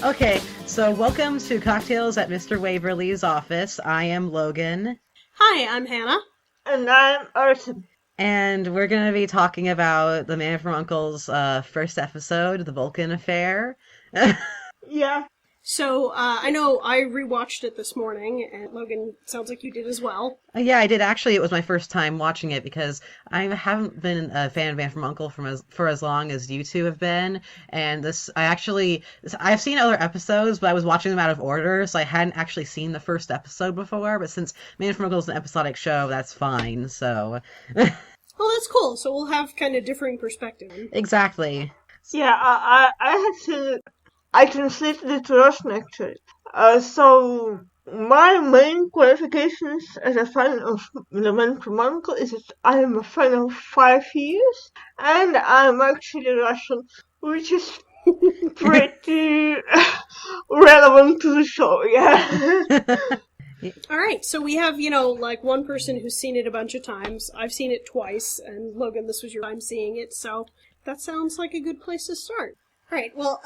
Okay, so welcome to Cocktails at Mr. Waverly's office. I am Logan. Hi, I'm Hannah. And I'm Arson. And we're going to be talking about the Man from U.N.C.L.'s first episode, the Vulcan Affair. Yeah. So, I know I rewatched it this morning, and Logan, sounds like you did as well. Yeah, I did. Actually, it was my first time watching it because I haven't been a fan of Man from U.N.C.L. for as long as you two have been. And I've seen other episodes, but I was watching them out of order, so I hadn't actually seen the first episode before. But since Man from U.N.C.L. is an episodic show, that's fine. So. Well, that's cool. So we'll have kind of differing perspectives. Exactly. Yeah, I had seen it. I translated it to Russian actually. So my main qualifications as a fan of the Man from U.N.C.L. is that I am a fan of 5 years, and I'm actually Russian, which is pretty relevant to the show, yeah. Alright, so we have, like one person who's seen it a bunch of times. I've seen it twice, and Logan, this was your time seeing it, so that sounds like a good place to start. Alright, well,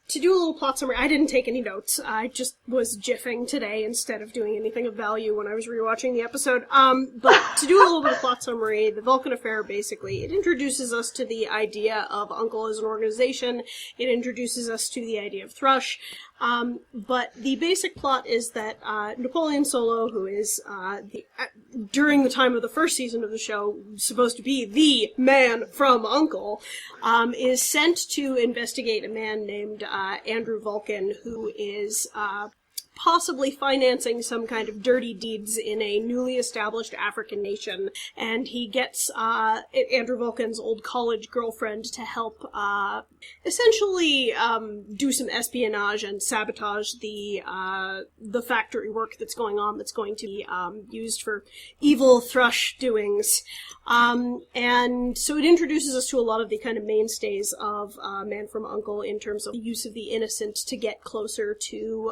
to do a little plot summary, I didn't take any notes. I just was jiffing today instead of doing anything of value when I was rewatching the episode. But to do a little bit of plot summary, the Vulcan Affair, basically, it introduces us to the idea of U.N.C.L. as an organization. It introduces us to the idea of thrush. But the basic plot is that Napoleon Solo, who is during the time of the first season of the show supposed to be the man from U.N.C.L., is sent to investigate a man named Andrew Vulcan, who is possibly financing some kind of dirty deeds in a newly established African nation, and he gets Andrew Vulcan's old college girlfriend to help essentially do some espionage and sabotage the factory work that's going on, that's going to be used for evil thrush doings. And so it introduces us to a lot of the kind of mainstays of Man from U.N.C.L. in terms of the use of the innocent to get closer to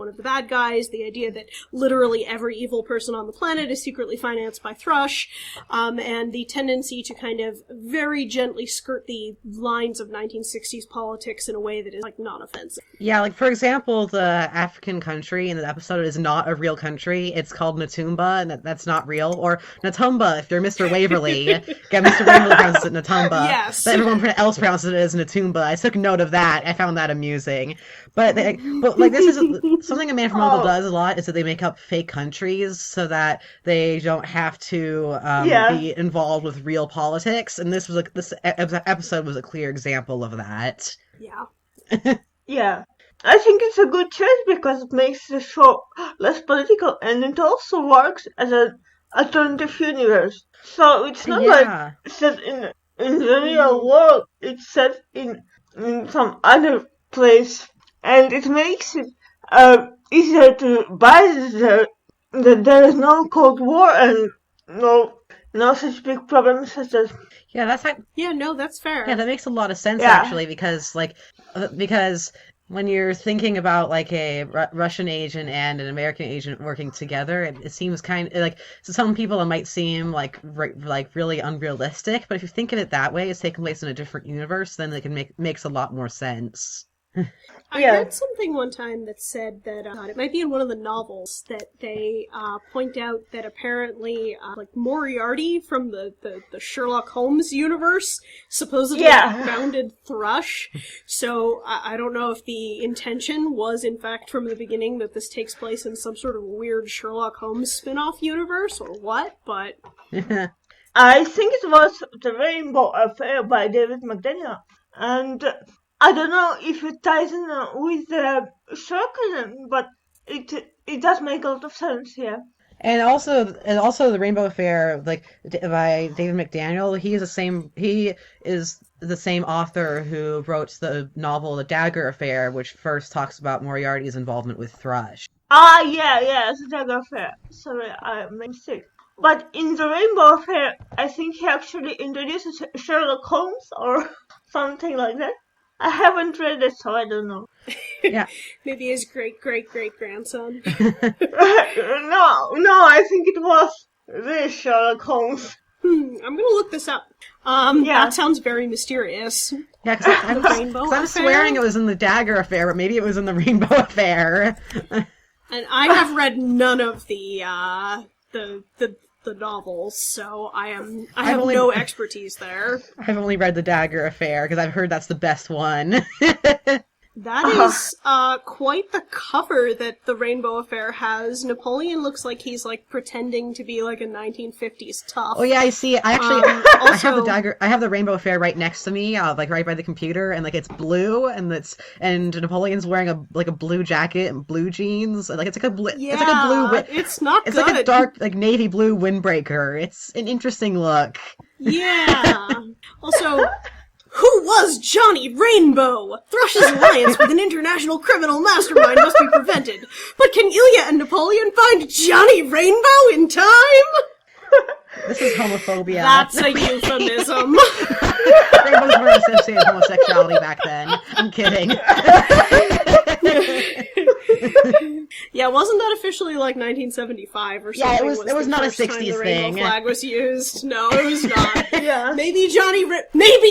one of the bad guys, the idea that literally every evil person on the planet is secretly financed by thrush, and the tendency to kind of very gently skirt the lines of 1960s politics in a way that is, like, not offensive. Yeah, like, for example, the African country in the episode is not a real country. It's called Natumba, and that's not real. Or Natumba, if you're Mr. Waverly. Yeah, Mr. Waverly pronounces it Natumba. Yes. But everyone else pronounces it as Natumba. I took note of that. I found that amusing. But this is something a Man from U.N.C.L. does a lot, is that they make up fake countries so that they don't have to be involved with real politics. And this episode was a clear example of that. Yeah. Yeah. I think it's a good choice because it makes the show less political, and it also works as an alternative universe. So it's not like set in the real world, it's set in some other place, and it makes it easier to buy that there is no Cold War and no such big problems as that. Yeah, that's fair. Yeah, that makes a lot of sense actually, because when you're thinking about like a Russian agent and an American agent working together, it seems kind of like, to some people it might seem like really unrealistic, but if you think of it that way, it's taking place in a different universe, then it makes a lot more sense. I read something one time that said that it might be in one of the novels that they point out that apparently like Moriarty from the Sherlock Holmes universe supposedly founded thrush. So I don't know if the intention was in fact from the beginning that this takes place in some sort of weird Sherlock Holmes spin-off universe or what, but I think it was The Rainbow Affair by David McDaniel, and I don't know if it ties in with the Sherlock, but it does make a lot of sense, yeah. And also the Rainbow Affair, like, by David McDaniel, he is the same author who wrote the novel The Dagger Affair, which first talks about Moriarty's involvement with thrush. Yeah, The Dagger Affair. Sorry, I made a mistake. But in The Rainbow Affair, I think he actually introduces Sherlock Holmes or something like that. I haven't read it, so I don't know. Yeah. Maybe his great-great-great-grandson. No, I think it was this Sherlock Holmes. I'm gonna look this up. That sounds very mysterious. Yeah, because I'm swearing it was in the Dagger Affair, but maybe it was in the Rainbow Affair. And I have read none of the novels, so I have no expertise there. I've only read the Dagger Affair because I've heard that's the best one. That is quite the cover that the Rainbow Affair has. Napoleon looks like he's like pretending to be like a 1950s tough. Oh yeah, I see. I actually I have the Dagger. I have the Rainbow Affair right next to me, like right by the computer, and like it's blue, and Napoleon's wearing a blue jacket and blue jeans, and like it's like a blue. Yeah, it's like a blue. It's not. It's good. like a dark, like navy blue windbreaker. It's an interesting look. Yeah. Also. Who was Johnny Rainbow? Thrush's alliance with an international criminal mastermind must be prevented. But can Ilya and Napoleon find Johnny Rainbow in time? This is homophobia. That's a euphemism. Rainbows were associated with homosexuality back then. I'm kidding. Yeah, wasn't that officially like 1975 or something? Yeah, it was not a 60s the thing. Rainbow flag was used. No, it was not. Yeah. Maybe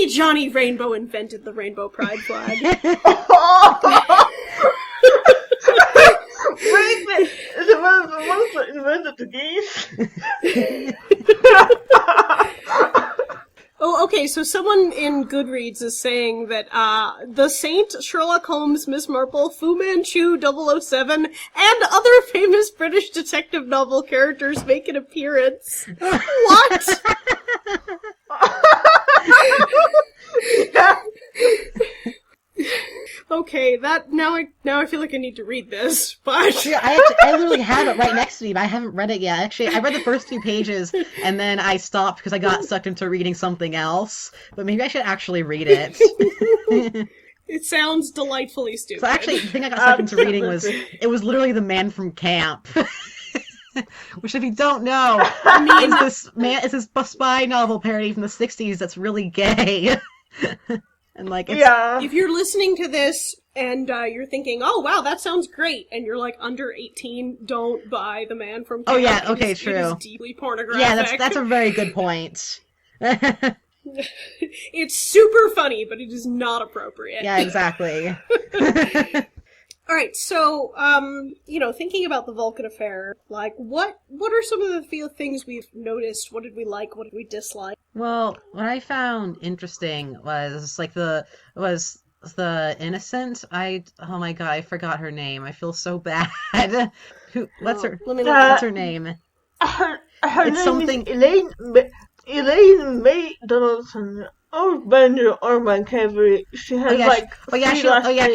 Johnny Rainbow invented the Rainbow Pride flag. Wait, the ones that invented the geese. Oh, okay, so someone in Goodreads is saying that, the Saint, Sherlock Holmes, Miss Marple, Fu Manchu, 007, and other famous British detective novel characters make an appearance. What? Okay, now I feel like I need to read this, but... Yeah, I literally have it right next to me, but I haven't read it yet. Actually, I read the first 2 pages, and then I stopped because I got sucked into reading something else. But maybe I should actually read it. It sounds delightfully stupid. So actually, the thing I got sucked into reading was literally The Man from Camp. Which, if you don't know, is this spy novel parody from the 60s that's really gay. And like, if you're listening to this and you're thinking, oh wow, that sounds great, and you're like under 18, don't buy The Man from Camp. Oh yeah, okay, true. It is deeply pornographic. Yeah, that's a very good point. It's super funny, but it is not appropriate. Yeah, exactly. Alright, so, thinking about the Vulcan Affair, like, what are some of the things we've noticed? What did we like? What did we dislike? Well, what I found interesting was, like, the innocent. Oh my god, I forgot her name. I feel so bad. What's her name? Her it's name something... is Elaine May Donaldson. Or Bender or Montgomery. She has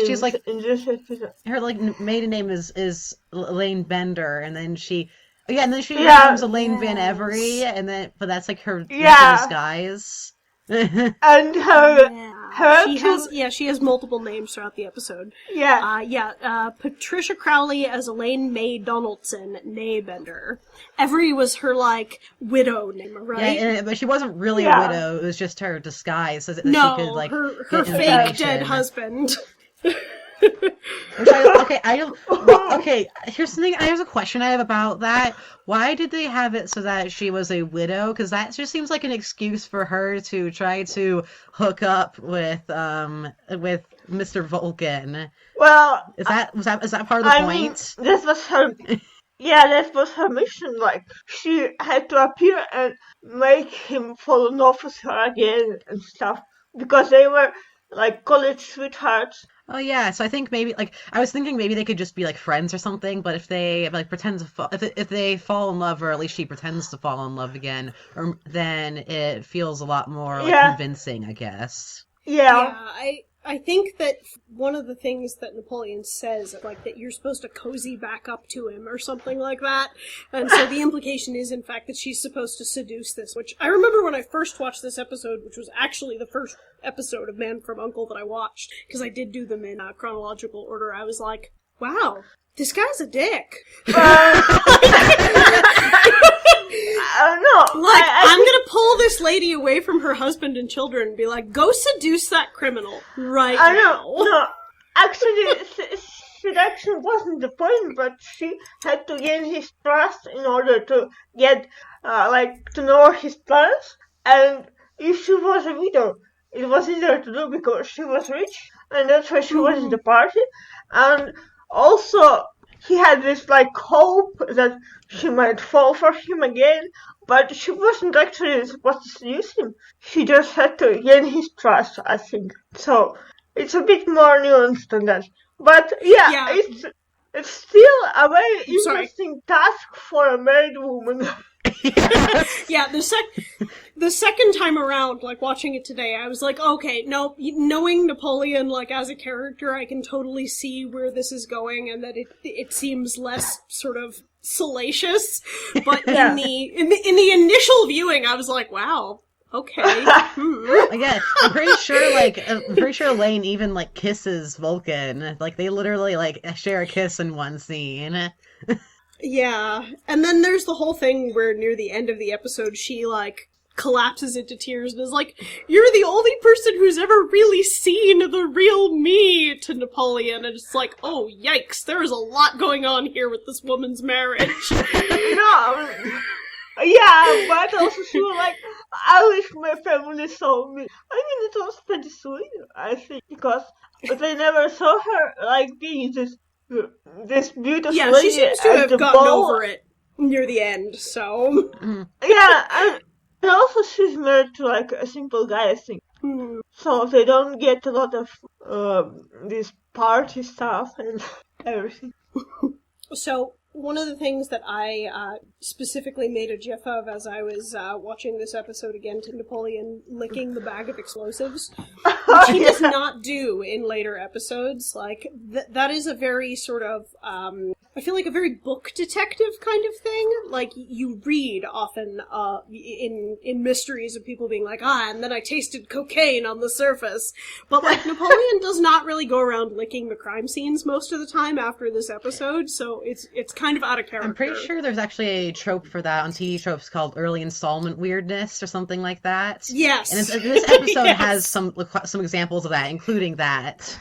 she's like in this episode. Her like maiden name is Elaine Bender, and then she becomes Elaine Van Avery, but that's like her disguise. And she has multiple names throughout the episode. Patricia Crowley as Elaine May Donaldson, née Bender. Every was her like widow name, right? Yeah, but she wasn't really a widow. It was just her disguise, so that she could like her fake dead husband. Here's a question I have about that. Why did they have it so that she was a widow? Because that just seems like an excuse for her to try to hook up with Mr. Vulcan. Well, is that part of the point? This was her. Yeah, that was her mission. Like, she had to appear and make him fall in love with her again and stuff, because they were like college sweethearts. Oh yeah, so I think maybe I was thinking maybe they could just be like friends or something. But if they pretend to if they fall in love, or at least she pretends to fall in love again, then it feels a lot more convincing, I guess. Yeah, I think that one of the things that Napoleon says, like, that you're supposed to cozy back up to him or something like that. And so the implication is, in fact, that she's supposed to seduce this, which I remember when I first watched this episode, which was actually the first episode of Man from U.N.C.L.E. that I watched, because I did do them in chronological order. I was like, wow, this guy's a dick. No. I'm gonna pull this lady away from her husband and children and be like, go seduce that criminal right now. No, actually, seduction wasn't the point, but she had to gain his trust in order to get, to know his plans. And if she was a widow, it was easier to do because she was rich, and that's why she was in the party. And also, he had this like hope that she might fall for him again, but she wasn't actually supposed to seduce him. She just had to gain his trust, I think. So it's a bit more nuanced than that. But yeah. It's still a very interesting task for a married woman. Yeah, the second time around, like, watching it today, I was like, okay, no, knowing Napoleon, like, as a character, I can totally see where this is going, and that it seems less sort of salacious, but in the initial viewing, I was like, wow, okay. Again, I'm pretty sure Lane even, like, kisses Vulcan. Like, they literally, like, share a kiss in one scene. Yeah, and then there's the whole thing where near the end of the episode, she, like, collapses into tears and is like, "You're the only person who's ever really seen the real me," to Napoleon, and it's like, oh, yikes, there's a lot going on here with this woman's marriage. No, yeah, but also she was like, I wish my family saw me. I mean, it was pretty sweet, I think, because they never saw her, like, being this beautiful lady. Yeah, she seems to have gotten over it near the end, so... Yeah, and also she's married to, like, a simple guy, I think. So they don't get a lot of this party stuff and everything. So, one of the things that I specifically made a gif of as I was watching this episode again to Napoleon licking the bag of explosives, which he does not do in later episodes. Like, that is a very sort of, I feel like a very book detective kind of thing. Like, you read often in mysteries of people being like, and then I tasted cocaine on the surface. But, like, Napoleon does not really go around licking the crime scenes most of the time after this episode, so it's kind of out of character. I'm pretty sure there's actually a trope for that on TV tropes called early installment weirdness or something like that. Yes. And this episode has some examples of that, including that.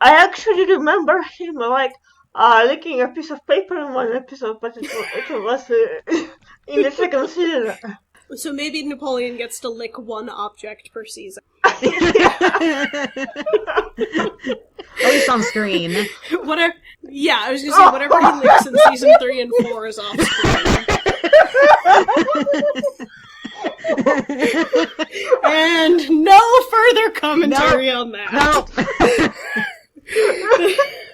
I actually remember him, like, licking a piece of paper in one episode, but it was in the second season. So maybe Napoleon gets to lick one object per season. At least on screen. Whatever. Yeah, I was gonna say, whatever he licks in season 3 and 4 is off screen. And no further commentary on that. No.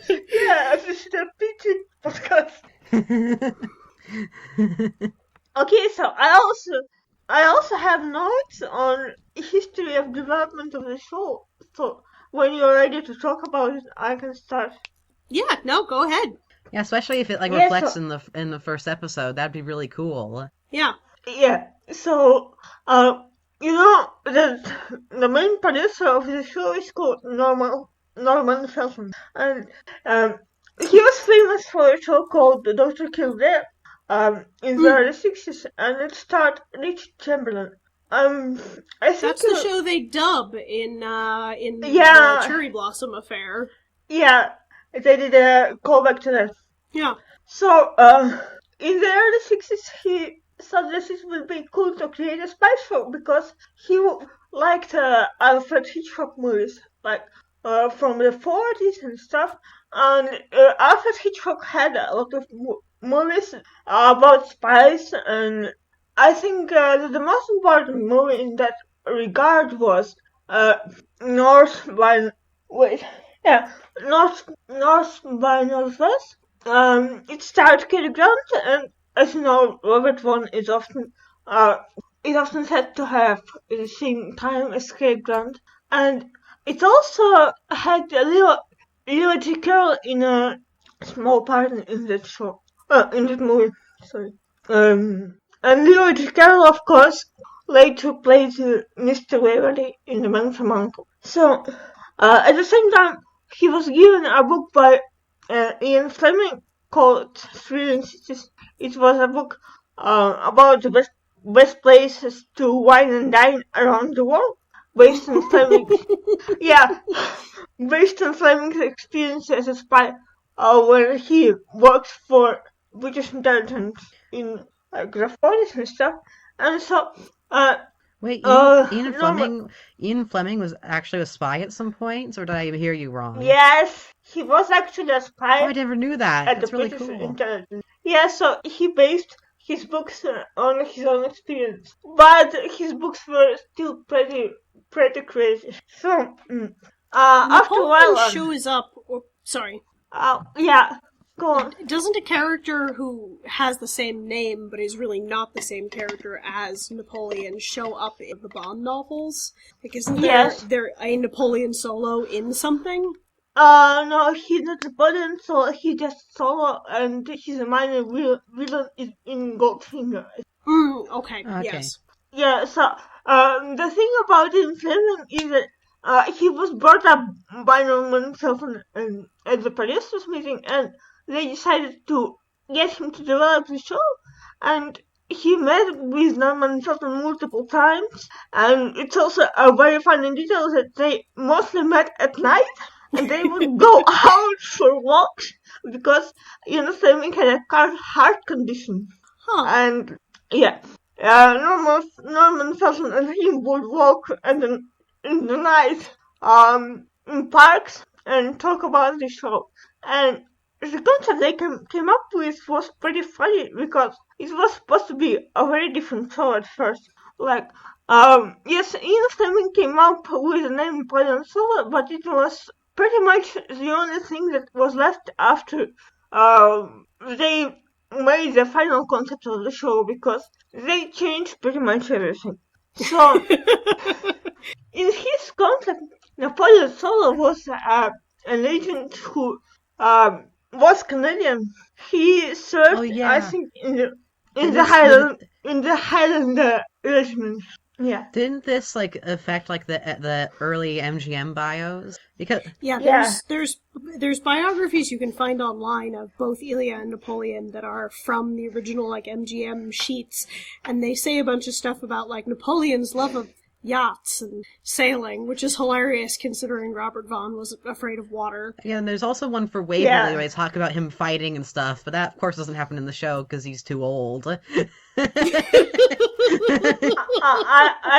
Yeah, this is a PG podcast. Okay, so I also have notes on history of development of the show. So when you're ready to talk about it, I can start. Yeah, no, go ahead. Yeah, especially if it reflects in the first episode, that'd be really cool. Yeah. Yeah. So you know that the main producer of the show is called Norman Felton, and he was famous for a show called Dr. Kildare in the early 60s, and it starred Richard Chamberlain. I think that's the show they dub in the Cherry Blossom Affair. Yeah, they did a callback to that. Yeah. So in the early 60s, he thought that it would be cool to create a spy show because he liked Alfred Hitchcock movies, like from the 40s and stuff. And Alfred Hitchcock had a lot of movies about spies, and I think the most important movie in that regard was North by Northwest. It starred Cary Grant, and as you know, Robert Vaughn is often said to have the same time as Cary Grant, and it also had Leo Carroll in a small part in that show, in that movie. Sorry. And Leo Carroll, of course, later played Mr. Waverly in The Man from U.N.C.L.E. So, at the same time, he was given a book by Ian Fleming called Thrilling Cities. It was a book about the best places to wine and dine around the world, based on Fleming's experience as a spy, when he worked for British intelligence in like the 40s and stuff. And so, Wait, Norman, Ian Fleming was actually a spy at some point, or did I hear you wrong? yes, he was actually a Oh, spy I never knew that. at the That's really British cool. intelligence. Yeah, so he based his books on his own experience, but his books were still pretty crazy. So, after a Napoleon while, shows up. Sorry. yeah, go on. Doesn't a character who has the same name but is really not the same character as Napoleon show up in the Bond novels? Like, isn't there a Napoleon solo in something? No, he's not Napoleon, so he's just solo, and he's a minor villain in Goldfinger. Okay, yes. Yeah, so, the thing about Ian Fleming is that, he was brought up by Norman Felton at the producers meeting, and they decided to get him to develop the show, and he met with Norman Felton multiple times, and it's also a very funny detail that they mostly met at night, and they would go out for walks, because, Fleming had a heart condition. Huh. And, yeah, Norman Felton and him would walk in the night, in parks and talk about the show. And the concept they came up with was pretty funny, because it was supposed to be a very different show at first. Like, yes, Ian Fleming came up with the name Napoleon Solo, but it was pretty much the only thing that was left after they made the final concept of the show, because they changed pretty much everything. So, in his concept, Napoleon Solo was an agent who was Canadian. He served, I think, in the Highland regiment. Yeah. Didn't this affect the early MGM bios? Because there's biographies you can find online of both Ilya and Napoleon that are from the original MGM sheets, and they say a bunch of stuff about Napoleon's love of yachts and sailing, which is hilarious considering Robert Vaughn was afraid of water. Yeah, and there's also one for Waverly where they talk about him fighting and stuff, but that of course doesn't happen in the show because he's too old. I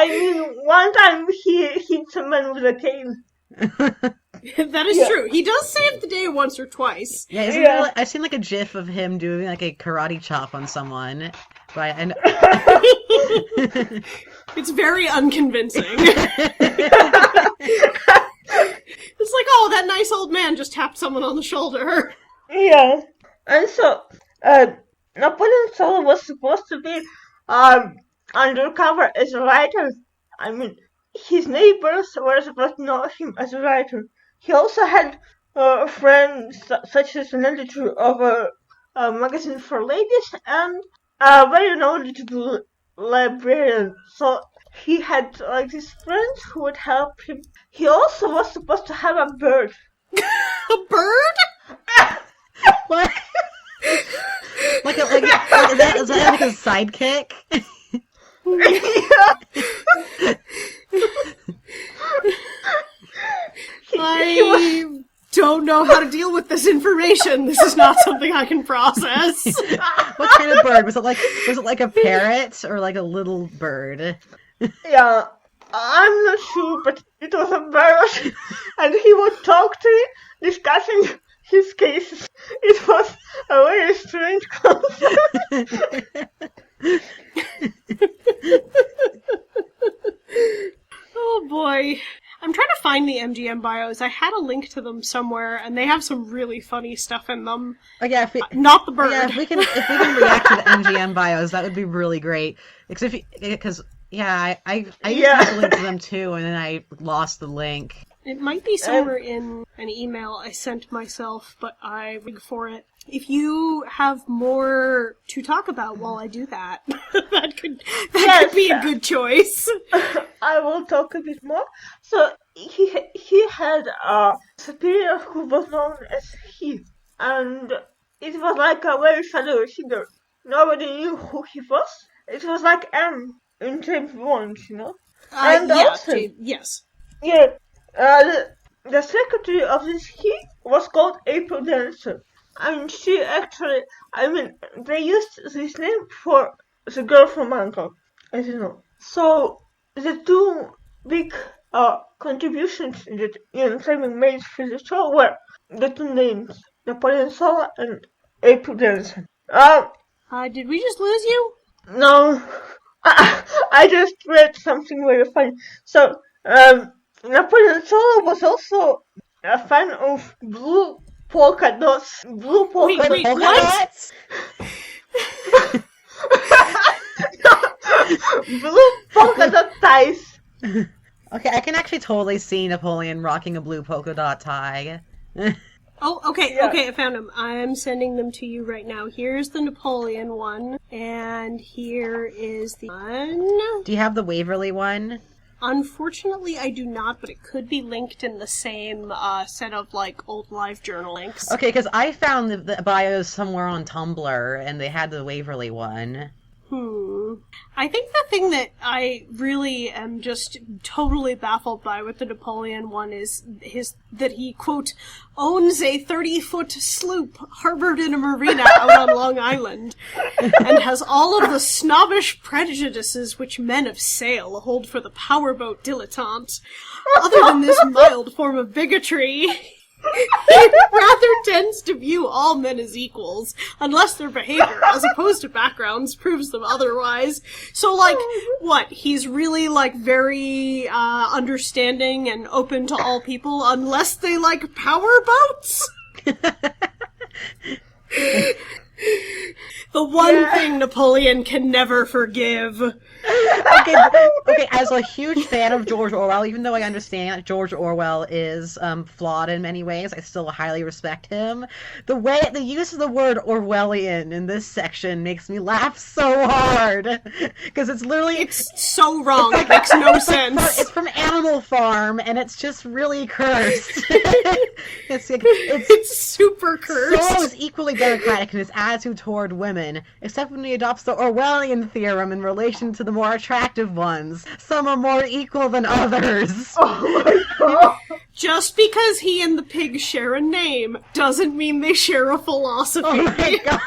mean, one time he hit someone with a cane. That is true. He does save the day once or twice. Yeah, I've seen a GIF of him doing a karate chop on someone. But it's very unconvincing. It's oh, that nice old man just tapped someone on the shoulder. Yeah. And so, Napoleon Solo was supposed to be undercover as a writer. I mean, his neighbors were supposed to know him as a writer. He also had friends such as an editor of a magazine for ladies and a very knowledgeable librarian. So he had these friends who would help him. He also was supposed to have a bird. A bird? What? Is that a sidekick? I don't know how to deal with this information. This is not something I can process. What kind of bird? Was it a parrot or a little bird? Yeah, I'm not sure, but it was a bird, and he would talk to it, discussing his cases. It was a very strange concept. Oh boy. I'm trying to find the MGM bios. I had a link to them somewhere, and they have some really funny stuff in them. Not the bird. Yeah, if we can react to the MGM bios, that would be really great. I used to have a link to them too, and then I lost the link. It might be somewhere in an email I sent myself, but I look for it. If you have more to talk about while I do that, that could be a good choice. I will talk a bit more. So he had a superior who was known as he, and it was a very shadowy figure. Nobody knew who he was. It was like M in James Bond, And yes. Yeah. The secretary of this he was called April Dancer. she actually, they used this name for the girl from U.N.C.L.E, as you know. So, the two big contributions that Ian Fleming made for the show were the two names, Napoleon Sala and April Denison. Did we just lose you? No, I just read something very funny. So, Napoleon Sala was also a fan of blue polka dots. Blue polka Wait, dots. Blue polka dot ties. Okay, I can actually totally see Napoleon rocking a blue polka dot tie. Oh, okay, yeah. Okay, I found them. I'm sending them to you right now. Here's the Napoleon one, and here is the one. Do you have the Waverly one? Unfortunately, I do not, but it could be linked in the same set of, old live journal links. Okay, because I found the bios somewhere on Tumblr, and they had the Waverly one. I think the thing that I really am just totally baffled by with the Napoleon one is that he, quote, owns a 30-foot sloop harbored in a marina out on Long Island, and has all of the snobbish prejudices which men of sail hold for the powerboat dilettante. Other than this mild form of bigotry, he rather tends to view all men as equals, unless their behavior, as opposed to backgrounds, proves them otherwise. So, what? He's really, very, understanding and open to all people, unless they like powerboats? The one thing Napoleon can never forgive. Okay, as a huge fan of George Orwell, even though I understand that George Orwell is flawed in many ways, I still highly respect him. The use of the word Orwellian in this section makes me laugh so hard. Because it's literally... It's so wrong. It makes no sense. It's from Animal Farm, and it's just really cursed. It's super cursed. Saul is equally democratic in his attitude toward women, except when he adopts the Orwellian theorem in relation to the more attractive ones. Some are more equal than others. Oh my god! Just because he and the pig share a name doesn't mean they share a philosophy. Oh my god!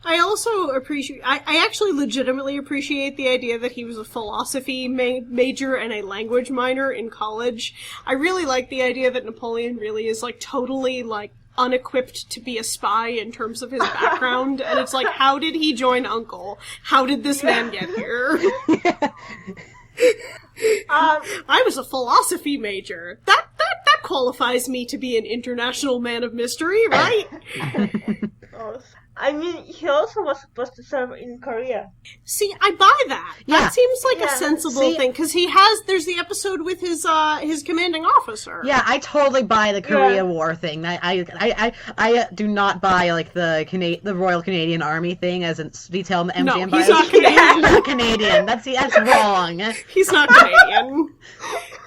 I also appreciate... I actually legitimately appreciate the idea that he was a philosophy major and a language minor in college. I really like the idea that Napoleon really is, totally, unequipped to be a spy in terms of his background. And it's how did he join U.N.C.L.E? How did this man get here? I was a philosophy major. That qualifies me to be an international man of mystery, right? He also was supposed to serve in Korea. See, I buy that. Yeah. That seems like a sensible thing, because there's the episode with his commanding officer. Yeah, I totally buy the Korea War thing. I do not buy, the Royal Canadian Army thing as it's detailed in the MGM bio. He's not Canadian. He's not Canadian. That's wrong. He's not Canadian.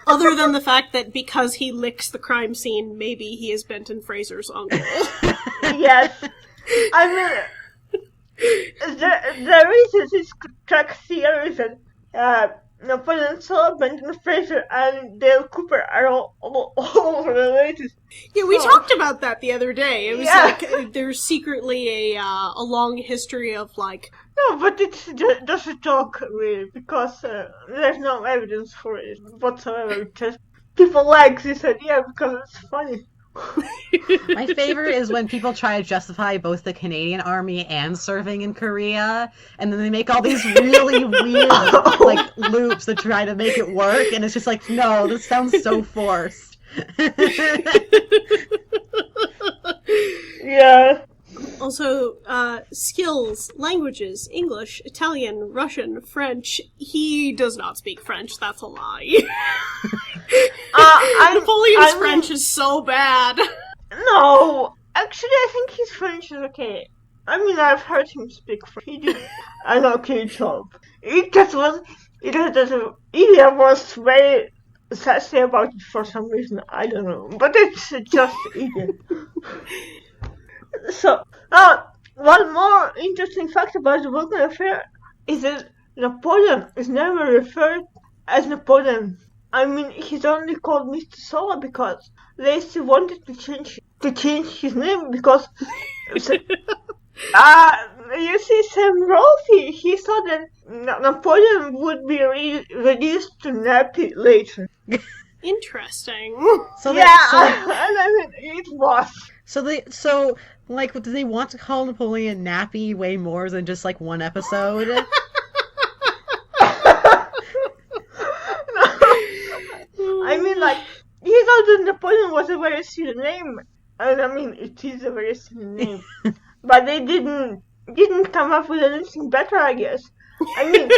Other than the fact that because he licks the crime scene, maybe he is Benton Fraser's uncle. Yes. There is this track theory that Napoleon Saul, Benton Fraser, and Dale Cooper are all related. Yeah, we talked about that the other day. It was there's secretly a long history of No, but it's just a joke, really, because there's no evidence for it whatsoever. Just people like this idea because it's funny. My favorite is when people try to justify both the Canadian Army and serving in Korea, and then they make all these really weird loops that try to make it work, and it's just no, this sounds so forced. Yeah. Also, skills, languages, English, Italian, Russian, French. He does not speak French, that's a lie. Napoleon's French is so bad. No, actually I think his French is okay. I've heard him speak French. He did an okay job. Ilya was very sassy about it for some reason, I don't know. But it's just Ilya. So, one more interesting fact about the Vulcan Affair is that Napoleon is never referred as Napoleon I mean, he's only called Mr. Solar because they still wanted to change his name because you see, Sam Rolfe, he thought that Napoleon would be reduced to nappy later. Interesting. And I mean, it was. So like, do they want to call Napoleon Nappy way more than just like one episode? I mean, like, he thought that Napoleon was a very silly name, and I mean, it is a very silly name, but they didn't come up with anything better, I guess. I mean,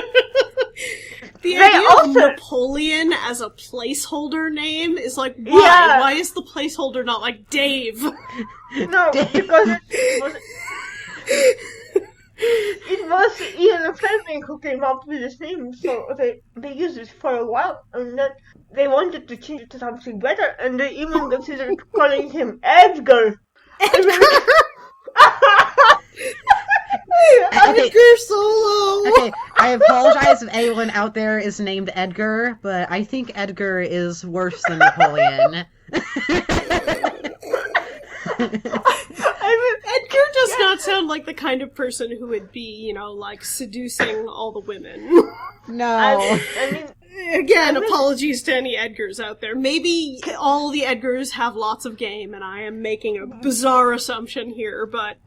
the idea of Napoleon as a placeholder name is like, why? Yeah. Why is the placeholder not like Dave? No, because it was Ian Fleming who came up with this name, so they used it for a while, and then they wanted to change it to something better, and they even considered calling him Edgar. Edgar Solo! Okay, I apologize if anyone out there is named Edgar, but I think Edgar is worse than Napoleon. Edgar does not sound like the kind of person who would be, like, seducing all the women. No. I mean, again, apologies to any Edgars out there. Maybe all the Edgars have lots of game, and I am making a bizarre assumption here, but...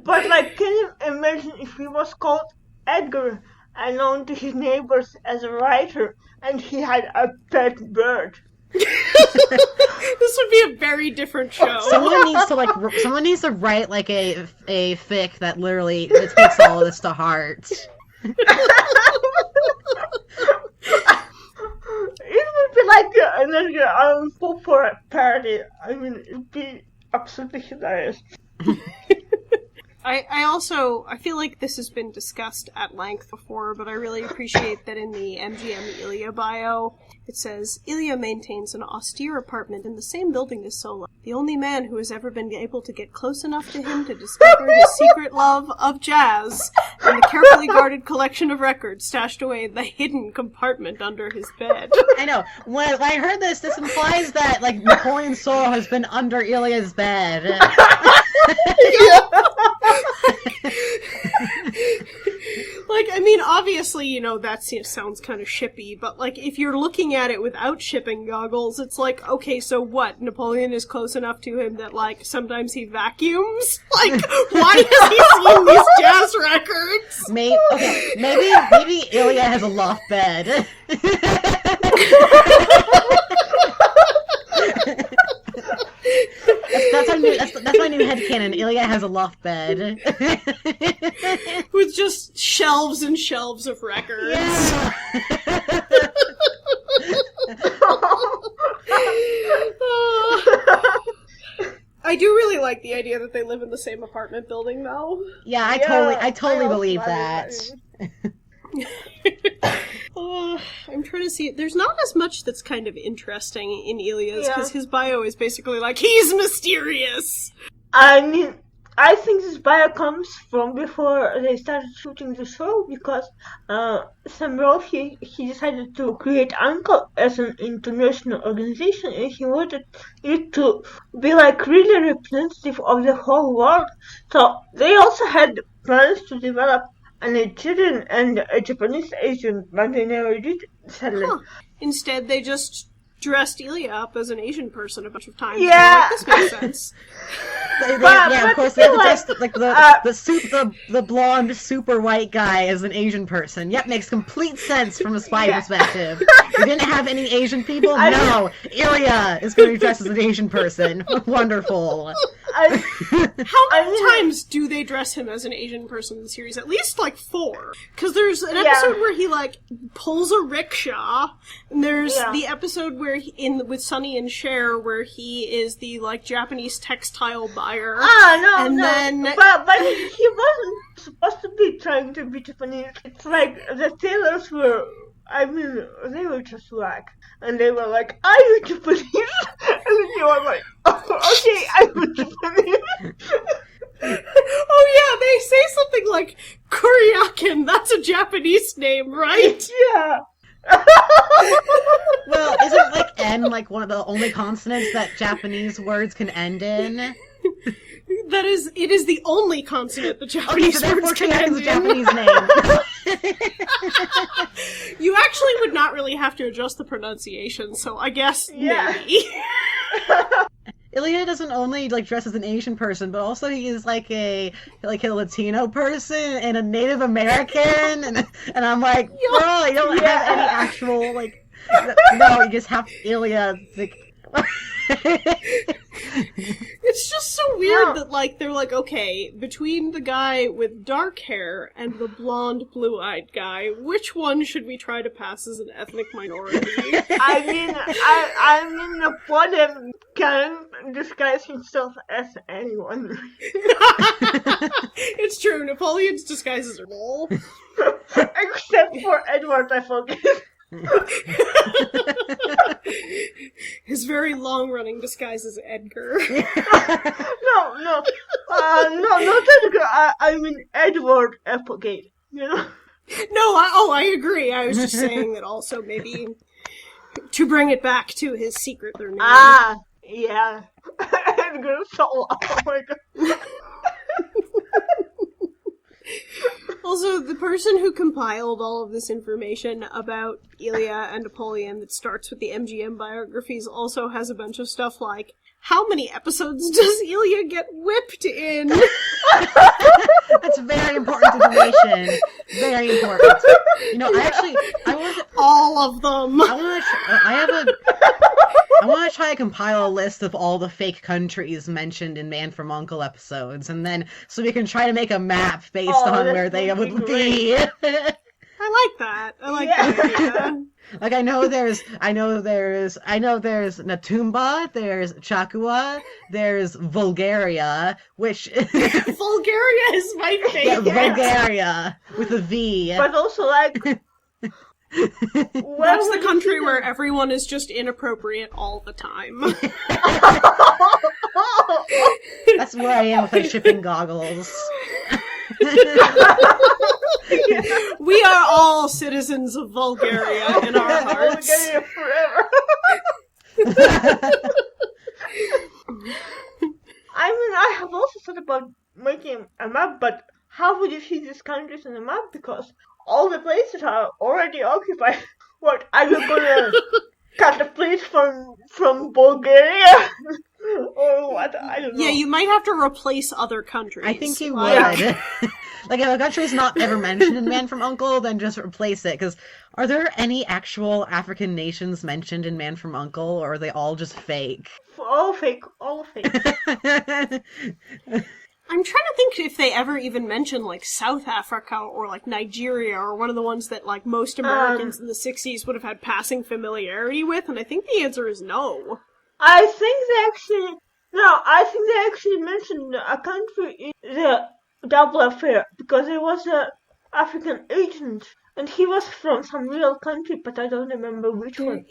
But, like, can you imagine if he was called Edgar and known to his neighbors as a writer, and he had a pet bird? This would be a very different show. Someone needs to write like a fic that literally takes all of this to heart. It would be like another pop for a parody. I mean, it would be absolutely hilarious. I feel like this has been discussed at length before, but I really appreciate that in the MGM Ilya bio, it says, Ilya maintains an austere apartment in the same building as Solo, the only man who has ever been able to get close enough to him to discover his secret love of jazz and the carefully guarded collection of records stashed away in the hidden compartment under his bed. I know. When I heard this implies that, like, Napoleon Solo has been under Ilya's bed. Like, I mean, obviously, that sounds kind of shippy, but, like, if you're looking at it without shipping goggles, it's like, okay, so what? Napoleon is close enough to him that, like, sometimes he vacuums? Like, why has he seen these jazz records? Maybe Ilya has a loft bed. That's my new headcanon. Ilya has a loft bed. With just shelves and shelves of records. Yeah. I do really like the idea that they live in the same apartment building, though. Yeah, I totally believe that. I'm trying to see. There's not as much that's kind of interesting in Ilya's, because his bio is basically like, he's mysterious! I mean, I think this bio comes from before they started shooting the show, because Sam Rolfe, he decided to create U.N.C.L.E as an international organization, and he wanted it to be like really representative of the whole world. So they also had plans to develop a Nigerian and a Japanese agent, but they never did, sadly. Instead, they just dressed Ilya up as an Asian person a bunch of times. Yeah. This makes sense. Of course, they dressed like the blonde, super white guy as an Asian person. Yep, makes complete sense from a spy perspective. You didn't have any Asian people? No, Ilya is going to be dressed as an Asian person. Wonderful. How many times do they dress him as an Asian person in the series? At least, 4. Because there's an episode where he, pulls a rickshaw, and there's the episode where with Sonny and Cher, where he is the, Japanese textile buyer. Then... But he wasn't supposed to be trying to be Japanese. It's like, the tailors were... I mean, they were just whack. And they were like, are you Japanese? And you were like, oh, okay, I'm Japanese. Oh yeah, they say something like, Kuryakin, that's a Japanese name, right? Yeah. Well, N like one of the only consonants that Japanese words can end in? It is the only consonant the Japanese words can end in. A Japanese name. You actually would not really have to adjust the pronunciation, so I guess maybe. Ilya doesn't only like dress as an Asian person, but also he is like a Latino person and a Native American, and I'm like, bro, you don't have any actual like. No, you just have Ilya. Like, it's just so weird that like they're like, okay, between the guy with dark hair and the blonde, blue-eyed guy, which one should we try to pass as an ethnic minority? I mean, Napoleon can disguise himself as anyone. It's true. Napoleon's disguises are lol. Except for Edward, I forget. His very long-running disguise is Edgar. No, not Edgar. I mean Edward Applegate. You know. No, I agree. I was just saying that also maybe to bring it back to his secret name. Ah, yeah. Edgar Solo. Oh my god. Also, the person who compiled all of this information about Ilya and Napoleon that starts with the MGM biographies also has a bunch of stuff like, how many episodes does Ilya get whipped in? That's very important information. Very important. You know, I want all of them. I want to try to compile a list of all the fake countries mentioned in Man from U.N.C.L.E. episodes, and then so we can try to make a map based on where they would be. I like that. I like that idea. Like I know there's Natumba, there's Chakua, there's Bulgaria, which Bulgaria is my favorite. Yeah, Bulgaria with a V. But also like that's the country where everyone is just inappropriate all the time. That's where I am with my shipping goggles. We are all citizens of Bulgaria in our hearts. Bulgaria forever. I mean, I have also thought about making a map, but how would you see these countries on the map? Because all the places are already occupied. What, are you gonna cut a place from Bulgaria? Or what? I don't know. Yeah, you might have to replace other countries. I think you would. Like, if a country's not ever mentioned in Man from U.N.C.L.E., then just replace it. Because are there any actual African nations mentioned in Man from U.N.C.L.E., or are they all just fake? All fake. All fake. I'm trying to think if they ever even mention, like, South Africa or, like, Nigeria or one of the ones that, like, most Americans in the 60s would have had passing familiarity with, and I think the answer is no. I think they actually mentioned a country in the Double Affair, because there was an African agent, and he was from some real country, but I don't remember which one.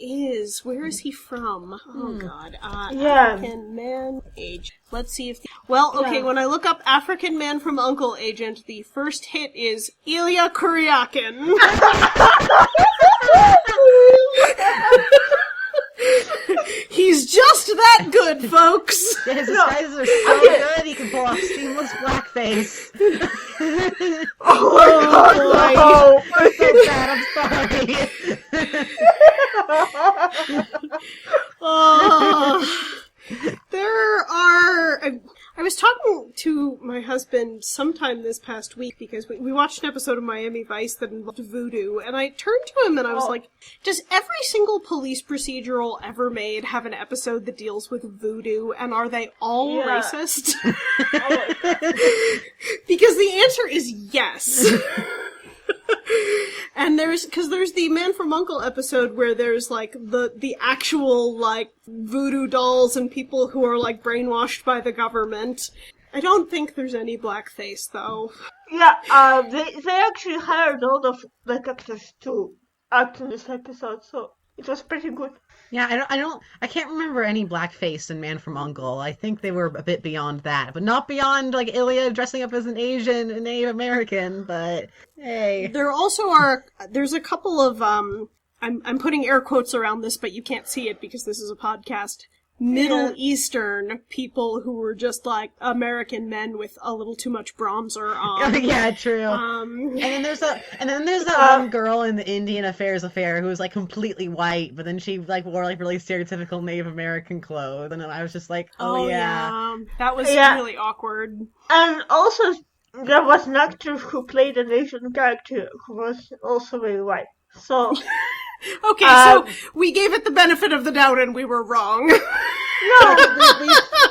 Where is he from? Oh god. Yeah. African man agent. Let's see if when I look up African man from U.N.C.L.E. agent, the first hit is Ilya Kuryakin. He's just that good, folks! His disguises are so good, he can pull off seamless blackface. Oh, I'm so sad, I'm sorry. I was talking to my husband sometime this past week because we watched an episode of Miami Vice that involved voodoo, and I turned to him and I was like, does every single police procedural ever made have an episode that deals with voodoo, and are they all racist? Because the answer is yes. And there's the Man from U.N.C.L.E. episode where there's, like, the actual, like, voodoo dolls and people who are, like, brainwashed by the government. I don't think there's any blackface, though. Yeah, they actually hired all of the actors to act in this episode, so it was pretty good. Yeah, I can't remember any blackface in Man from U.N.C.L.E. I think they were a bit beyond that, but not beyond, like, Ilya dressing up as an Asian and Native American, but hey. There also there's a couple of, I'm putting air quotes around this, but you can't see it because this is a podcast. Middle Eastern people who were just like American men with a little too much bronzer on. Yeah, true. And then there's that one girl in the Indian Affairs affair who was like completely white, but then she like wore like really stereotypical Native American clothes, and then I was just like, oh yeah. That was really awkward. And also there was an actor who played an Asian character who was also very white. So. Okay, so we gave it the benefit of the doubt and we were wrong. No, we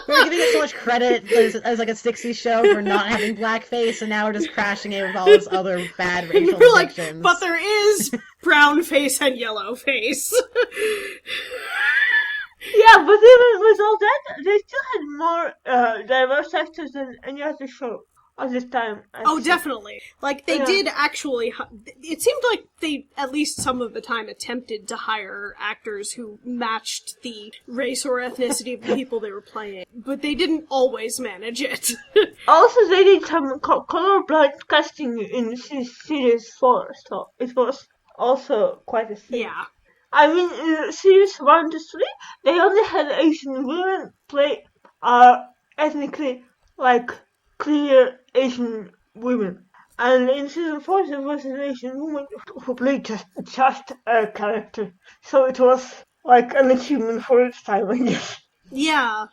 were giving it so much credit as like a 60s show for not having blackface, and now we're just crashing it with all this other bad racial depictions. But there is brown face and yellow face. Yeah, but even with all that, they still had more diverse actors than any other show. At this time. Definitely. Like, they did actually... It seemed like they, at least some of the time, attempted to hire actors who matched the race or ethnicity of the people they were playing. But they didn't always manage it. Also, they did some colorblind casting in Series 4, so it was also quite a thing. Yeah. I mean, in Series 1 to 3, they only had Asian women play ethnically, like, clear Asian women. And in season 4 there was an Asian woman who played just a character. So it was like an achievement for its time, I guess. Yeah,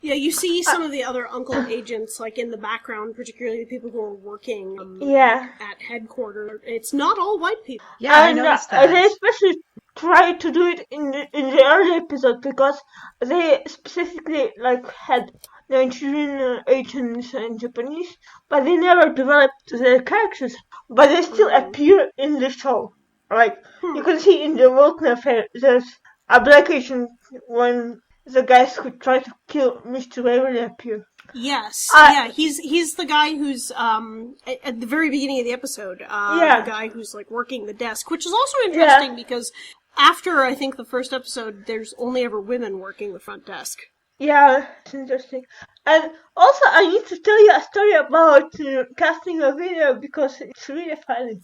you see some of the other Uncle agents, like, in the background, particularly the people who are working at headquarters. It's not all white people. Yeah, I noticed that. They especially tried to do it in the early episode because they specifically, like, had Nigerian, Asians, and Japanese, but they never developed their characters. But they still appear in the show. Like, you can see in the Vulcan Affair, there's a black Asian when the guys who try to kill Mr. Waverly appear. Yes, he's the guy who's, at the very beginning of the episode, the guy who's, like, working the desk, which is also interesting because after, I think, the first episode, there's only ever women working the front desk. Yeah, it's interesting. And also, I need to tell you a story about casting a video because it's really funny.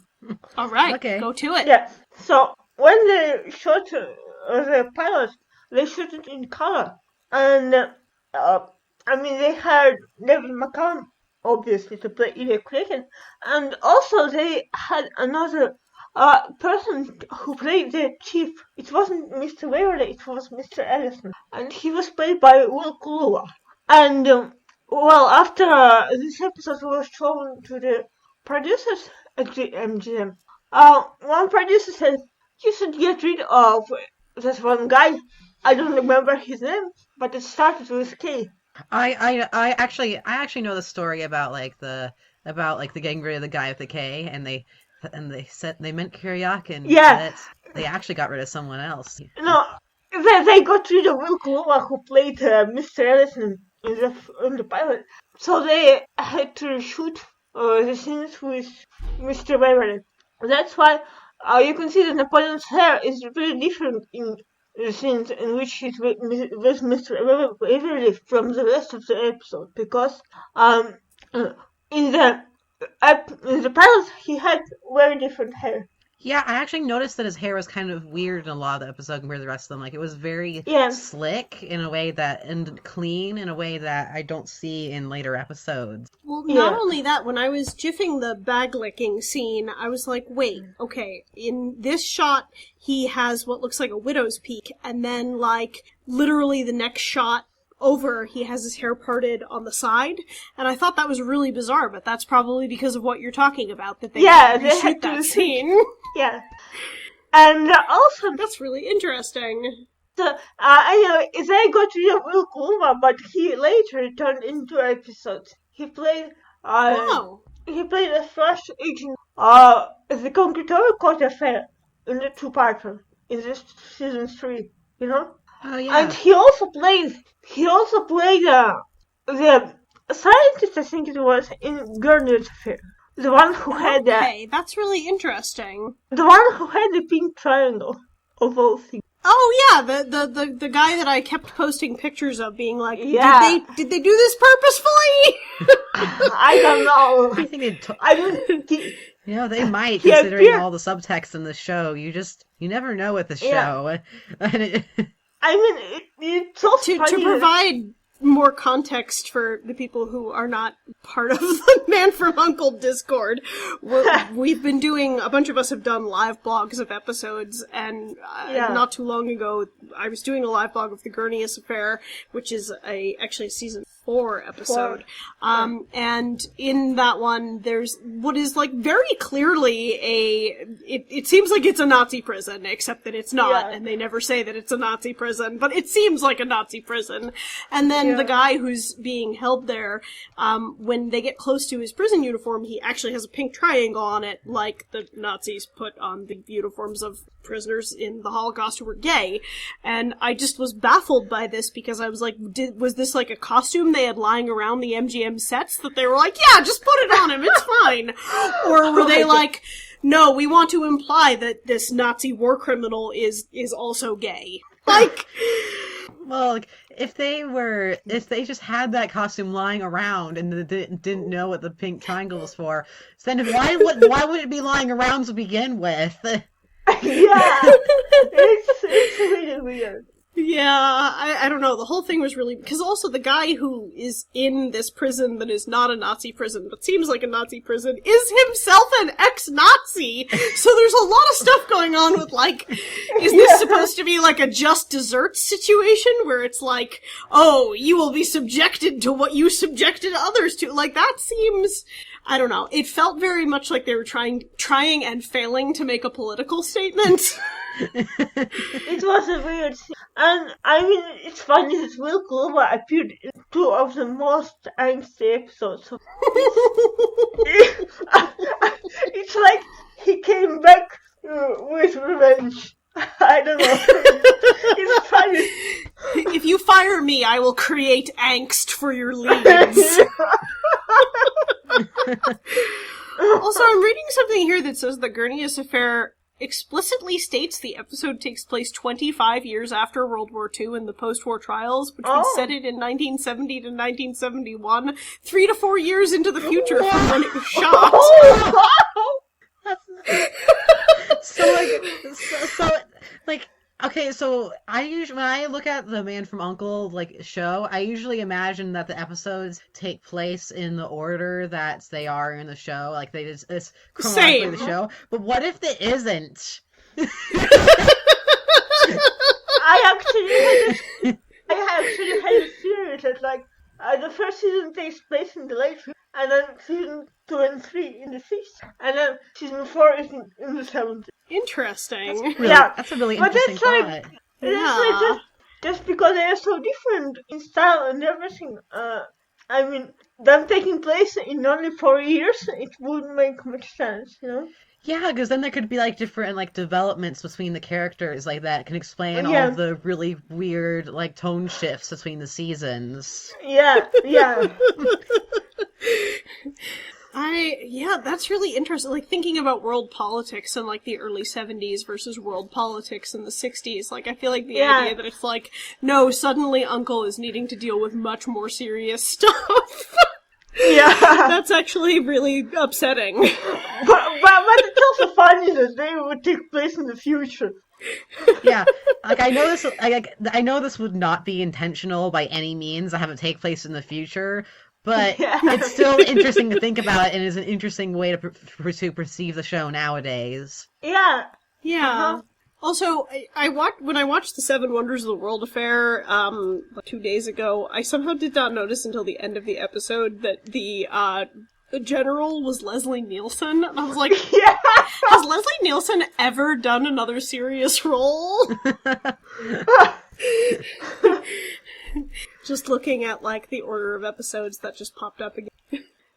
All right, go to it. Yeah, so when they shot the pilot, they shot it in color. And, I mean, they hired David McCallum, obviously, to play Ilya Kraken. And also, they had another person who played the chief. It wasn't Mr. Waverly, it was Mr. Ellison. And he was played by U.N.C.L.E. And, after this episode was shown to the producers at the MGM, one producer said, you should get rid of this one guy. I don't remember his name, but it started with K. I actually know the story about the getting rid of the guy with the K, and they said they meant Kiryak, and they actually got rid of someone else. No, they got rid of U.N.C.L.E. who played Mr. Ellison in the pilot. So they had to shoot the scenes with Mr. Waverly. That's why you can see that Napoleon's hair is really different in the scenes in which he's with Mr. Waverly from the rest of the episode, because in the pilot he had very different hair. Yeah, I actually noticed that his hair was kind of weird in a lot of the episode compared to the rest of them. Like, it was very slick in a way and clean in a way that I don't see in later episodes. Well, not only that, when I was jiffing the bag licking scene, I was like, wait, okay, in this shot, he has what looks like a widow's peak, and then, like, literally the next shot over, he has his hair parted on the side, and I thought that was really bizarre, but that's probably because of what you're talking about, that they reshoot that scene. Yeah. And also... That's really interesting. So, anyway, they got rid of U.N.C.L.E, but he later turned into episodes. He played... He played a Flash agent, the Vulcan Affair in the two-parter, in this season 3, you know? Oh, yeah. And he also played the scientist, I think it was, in Gurney's Affair. The one who had Okay, that's really interesting. The one who had the pink triangle, of all things. Oh yeah, the guy that I kept posting pictures of, being like, did they do this purposefully? I don't know. I think You know, they might, considering all the subtext in the show. You never know with the show. I mean, it's also to provide more context for the people who are not part of the Man from U.N.C.L.E. Discord. We've been doing, a bunch of us have done live blogs of episodes, and not too long ago, I was doing a live blog of the U.N.C.L.E. Affair, which is actually a season 4 episode. And in that one, there's what is like very clearly it seems like it's a Nazi prison, except that it's not, and they never say that it's a Nazi prison, but it seems like a Nazi prison. And then the guy who's being held there, when they get close to his prison uniform, he actually has a pink triangle on it, like the Nazis put on the uniforms of prisoners in the Holocaust who were gay. And I just was baffled by this, because I was like, was this like a costume they had lying around the MGM sets that they were like, yeah, just put it on him, it's fine? Or were they like, no, we want to imply that this Nazi war criminal is also gay? Like... Well, like, if they just had that costume lying around and didn't know what the pink triangle was for, then why would it be lying around to begin with? It's really weird. Yeah, I don't know. The whole thing was really... Because also the guy who is in this prison that is not a Nazi prison, but seems like a Nazi prison, is himself an ex-Nazi! So there's a lot of stuff going on with, like... Is this supposed to be, like, a just desserts situation? Where it's like, oh, you will be subjected to what you subjected others to. Like, that seems... I don't know. It felt very much like they were trying and failing to make a political statement. It was a weird thing. And I mean, it's funny that Will Glover appeared in 2 of the most angsty episodes. It's like he came back with revenge. I don't know. It's funny. If you fire me, I will create angst for your leads. Also, I'm reading something here that says the U.N.C.L.E. Affair explicitly states the episode takes place 25 years after World War II in the post-war trials, which would set it in 1970 to 1971, 3 to 4 years into the future from when it was shot. Okay, so when I look at the Man from U.N.C.L.E. like show, I usually imagine that the episodes take place in the order that they are in the show, like it's chronologically the show. But what if it isn't? I actually had a theory that like the first season takes place in the late 50s, and then season 2 and 3 in the 60s, and then season 4 is in the 70s. Interesting. That's a really interesting thought. It's like just because they are so different in style and everything. I mean, them taking place in only 4 years, it wouldn't make much sense, you know? Yeah, because then there could be like different like developments between the characters like that can explain all of the really weird like tone shifts between the seasons. Yeah. That's really interesting. Like, thinking about world politics in, like, the early 70s versus world politics in the 60s. Like, I feel like the idea that it's like, no, suddenly Uncle is needing to deal with much more serious stuff. That's actually really upsetting. But it's also funny that they would take place in the future. Yeah, like I know this would not be intentional by any means to have it take place in the future. But it's still interesting to think about, and is an interesting way to perceive the show nowadays. Yeah. Also, when I watched the 7 Wonders of the World Affair 2 days ago, I somehow did not notice until the end of the episode that the general was Leslie Nielsen, and I was like, has Leslie Nielsen ever done another serious role? Just looking at, like, the order of episodes that just popped up again.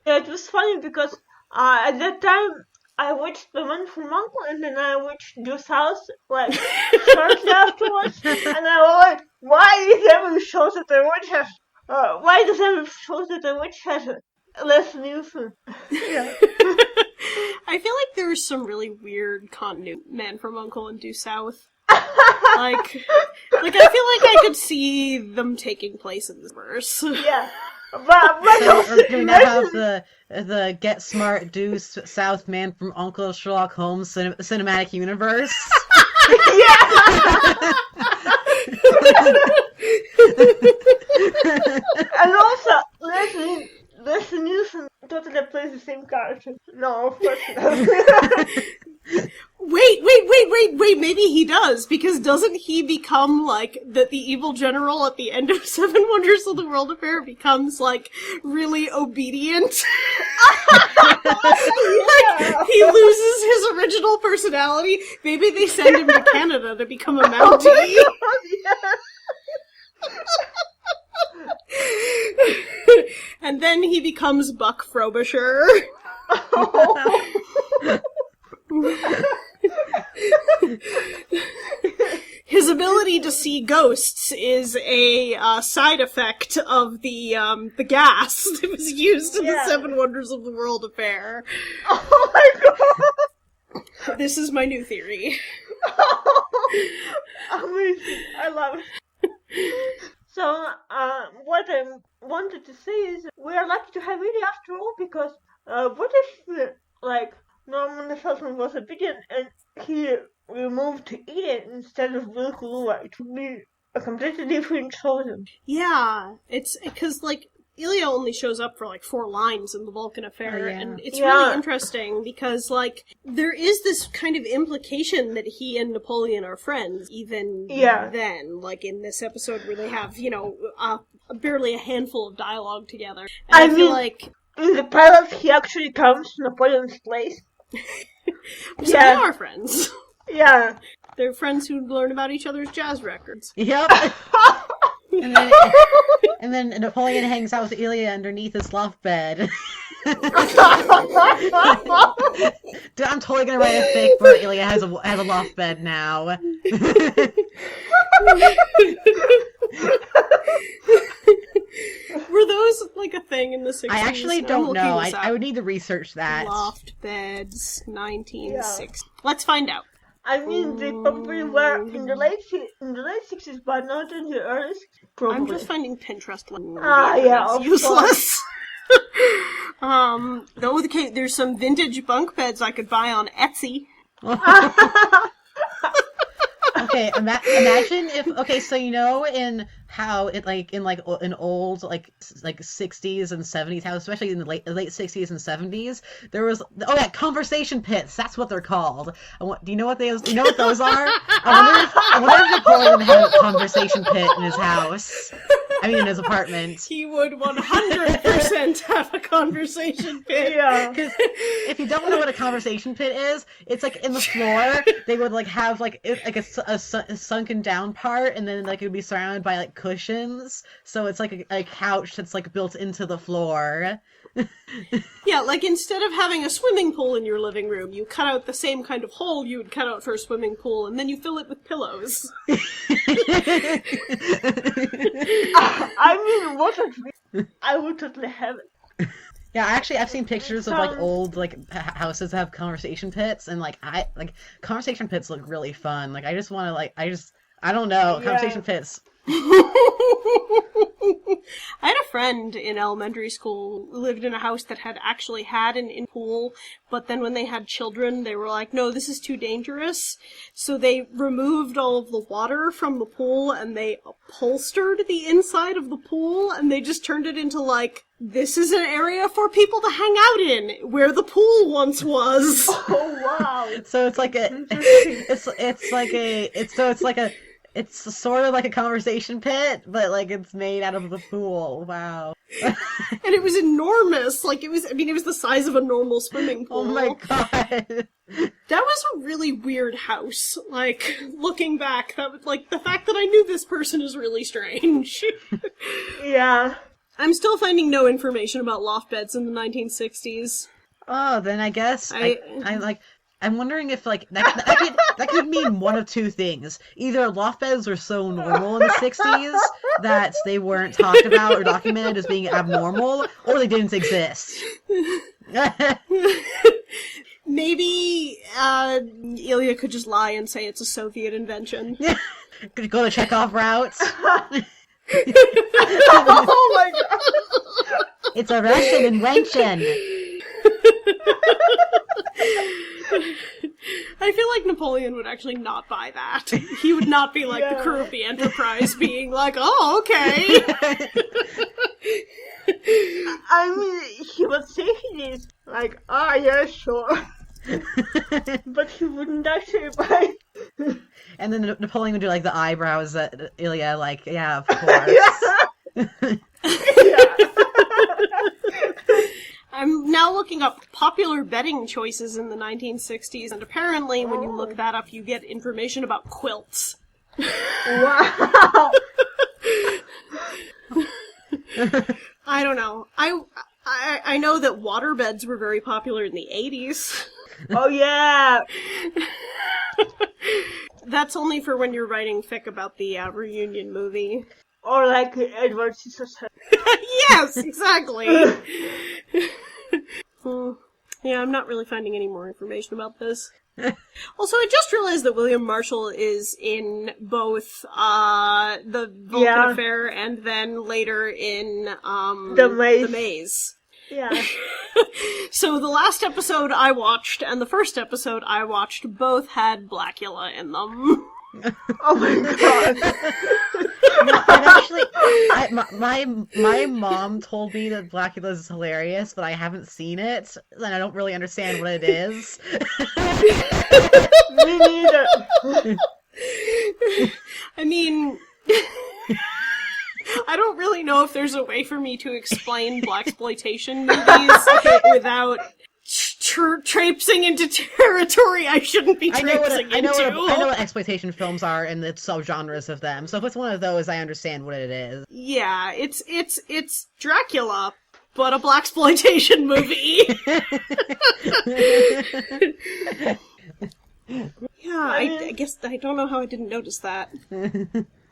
Yeah, it was funny because at that time I watched The Man from U.N.C.L.E. and then I watched Deuce House, like, shortly afterwards, and I was like, why does every show that I watch have less Nielsen? Yeah. I feel like there's some really weird continuity Man from U.N.C.L.E. and Due South. Like I feel like I could see them taking place in this verse. Yeah. But So also do we now have the Get Smart Due South Man from Uncle Sherlock Holmes cinematic universe? yeah. And also, Leslie Nielsen totally plays the same character. No, of course not. Wait, maybe he does, because doesn't he become, like, the evil general at the end of Seven Wonders of the World Affair becomes, like, really obedient? Like, he loses his original personality. Maybe they send him to Canada to become a Mountie. Oh my God, yes. And then he becomes Buck Frobisher. His ability to see ghosts is a side effect of the gas that was used in the Seven Wonders of the World Affair. Oh my God! This is my new theory. Amazing! I love it. So, what I wanted to say is, we are lucky to have Edie after all, because what if, like, Norman Felton was obedient and he removed Edie instead of Vulcan? It would be a completely different choice. Yeah, it's because, like, Ilya only shows up for, like, 4 lines in the Vulcan Affair, and it's really interesting because, like, there is this kind of implication that he and Napoleon are friends, even then, like, in this episode where they have, you know, barely a handful of dialogue together. And I feel like... in the pilot, he actually comes to Napoleon's place. So they are friends. Yeah. They're friends who learn about each other's jazz records. Yep. And then Napoleon hangs out with Ilya underneath his loft bed. Dude, I'm totally gonna write a fic where Ilya has a loft bed now. Were those, like, a thing in the 60s? I actually don't know. I would need to research that. Loft beds, 1960s. Yeah. Let's find out. I mean, they probably were in the late 60s, but not in the early 60s. Probably. I'm just finding Pinterest. Yeah, useless. Okay, there's some vintage bunk beds I could buy on Etsy. Okay, imagine if, okay, so you know in how it, like, in old, like 60s and 70s, how especially in the late 60s and 70s, there was, conversation pits, that's what they're called. Do you know what those are? I wonder if Napoleon had a conversation pit in his house. I mean, in his apartment. He would 100% have a conversation pit. Yeah. Because if you don't know what a conversation pit is, it's like in the floor, they would like have like a sunken down part, and then like it would be surrounded by like cushions. So it's like a couch that's like built into the floor. Yeah, like instead of having a swimming pool in your living room, you cut out the same kind of hole you would cut out for a swimming pool, and then you fill it with pillows. I mean, what a dream. I would totally have it. Yeah, actually, I've seen pictures of like old like houses that have conversation pits, and like conversation pits look really fun. Like I just want to I don't know, conversation pits. I had a friend in elementary school who lived in a house that had actually had an in-pool, but then when they had children, they were like, no, this is too dangerous. So they removed all of the water from the pool, and they upholstered the inside of the pool, and they just turned it into, like, this is an area for people to hang out in, where the pool once was. Oh, wow. So it's like it's sort of like a conversation pit, but like it's made out of the pool. Wow. And it was enormous. Like it was the size of a normal swimming pool. Oh my god. That was a really weird house. Like, looking back, that was, like, the fact that I knew this person is really strange. Yeah. I'm still finding no information about loft beds in the 1960s. Oh, then I guess I'm wondering if, like, that could mean one of two things. Either loft beds were so normal in the 60s that they weren't talked about or documented as being abnormal, or they didn't exist. Maybe Ilya could just lie and say it's a Soviet invention. Could go the Chekhov route. Oh my god! It's a Russian invention. I feel like Napoleon would actually not buy that. He would not be like the crew of the Enterprise being like, oh, okay. I mean, he would say he's like, yeah, sure. But he wouldn't actually buy. And then Napoleon would do like the eyebrows at Ilya, like, yeah, of course. I'm now looking up popular bedding choices in the 1960s, and apparently when you look that up, you get information about quilts. Wow! I don't know. I know that waterbeds were very popular in the 80s. Oh, yeah! That's only for when you're writing fic about the reunion movie. Or like Edward Scissorhands. Yes, exactly! Yeah, I'm not really finding any more information about this. Also, I just realized that William Marshall is in both the Vulcan Affair and then later in The Maze. The Maze. Yeah. So the last episode I watched and the first episode I watched both had Blackula in them. Oh my god. No, I've actually, my mom told me that Blackula is hilarious, but I haven't seen it, and I don't really understand what it is. Me neither. I mean, I don't really know if there's a way for me to explain blaxploitation movies without traipsing into territory I shouldn't be traipsing into. I know what exploitation films are and the subgenres of them. So if it's one of those, I understand what it is. Yeah, it's Dracula, but a blaxploitation movie. Yeah, I guess I don't know how I didn't notice that.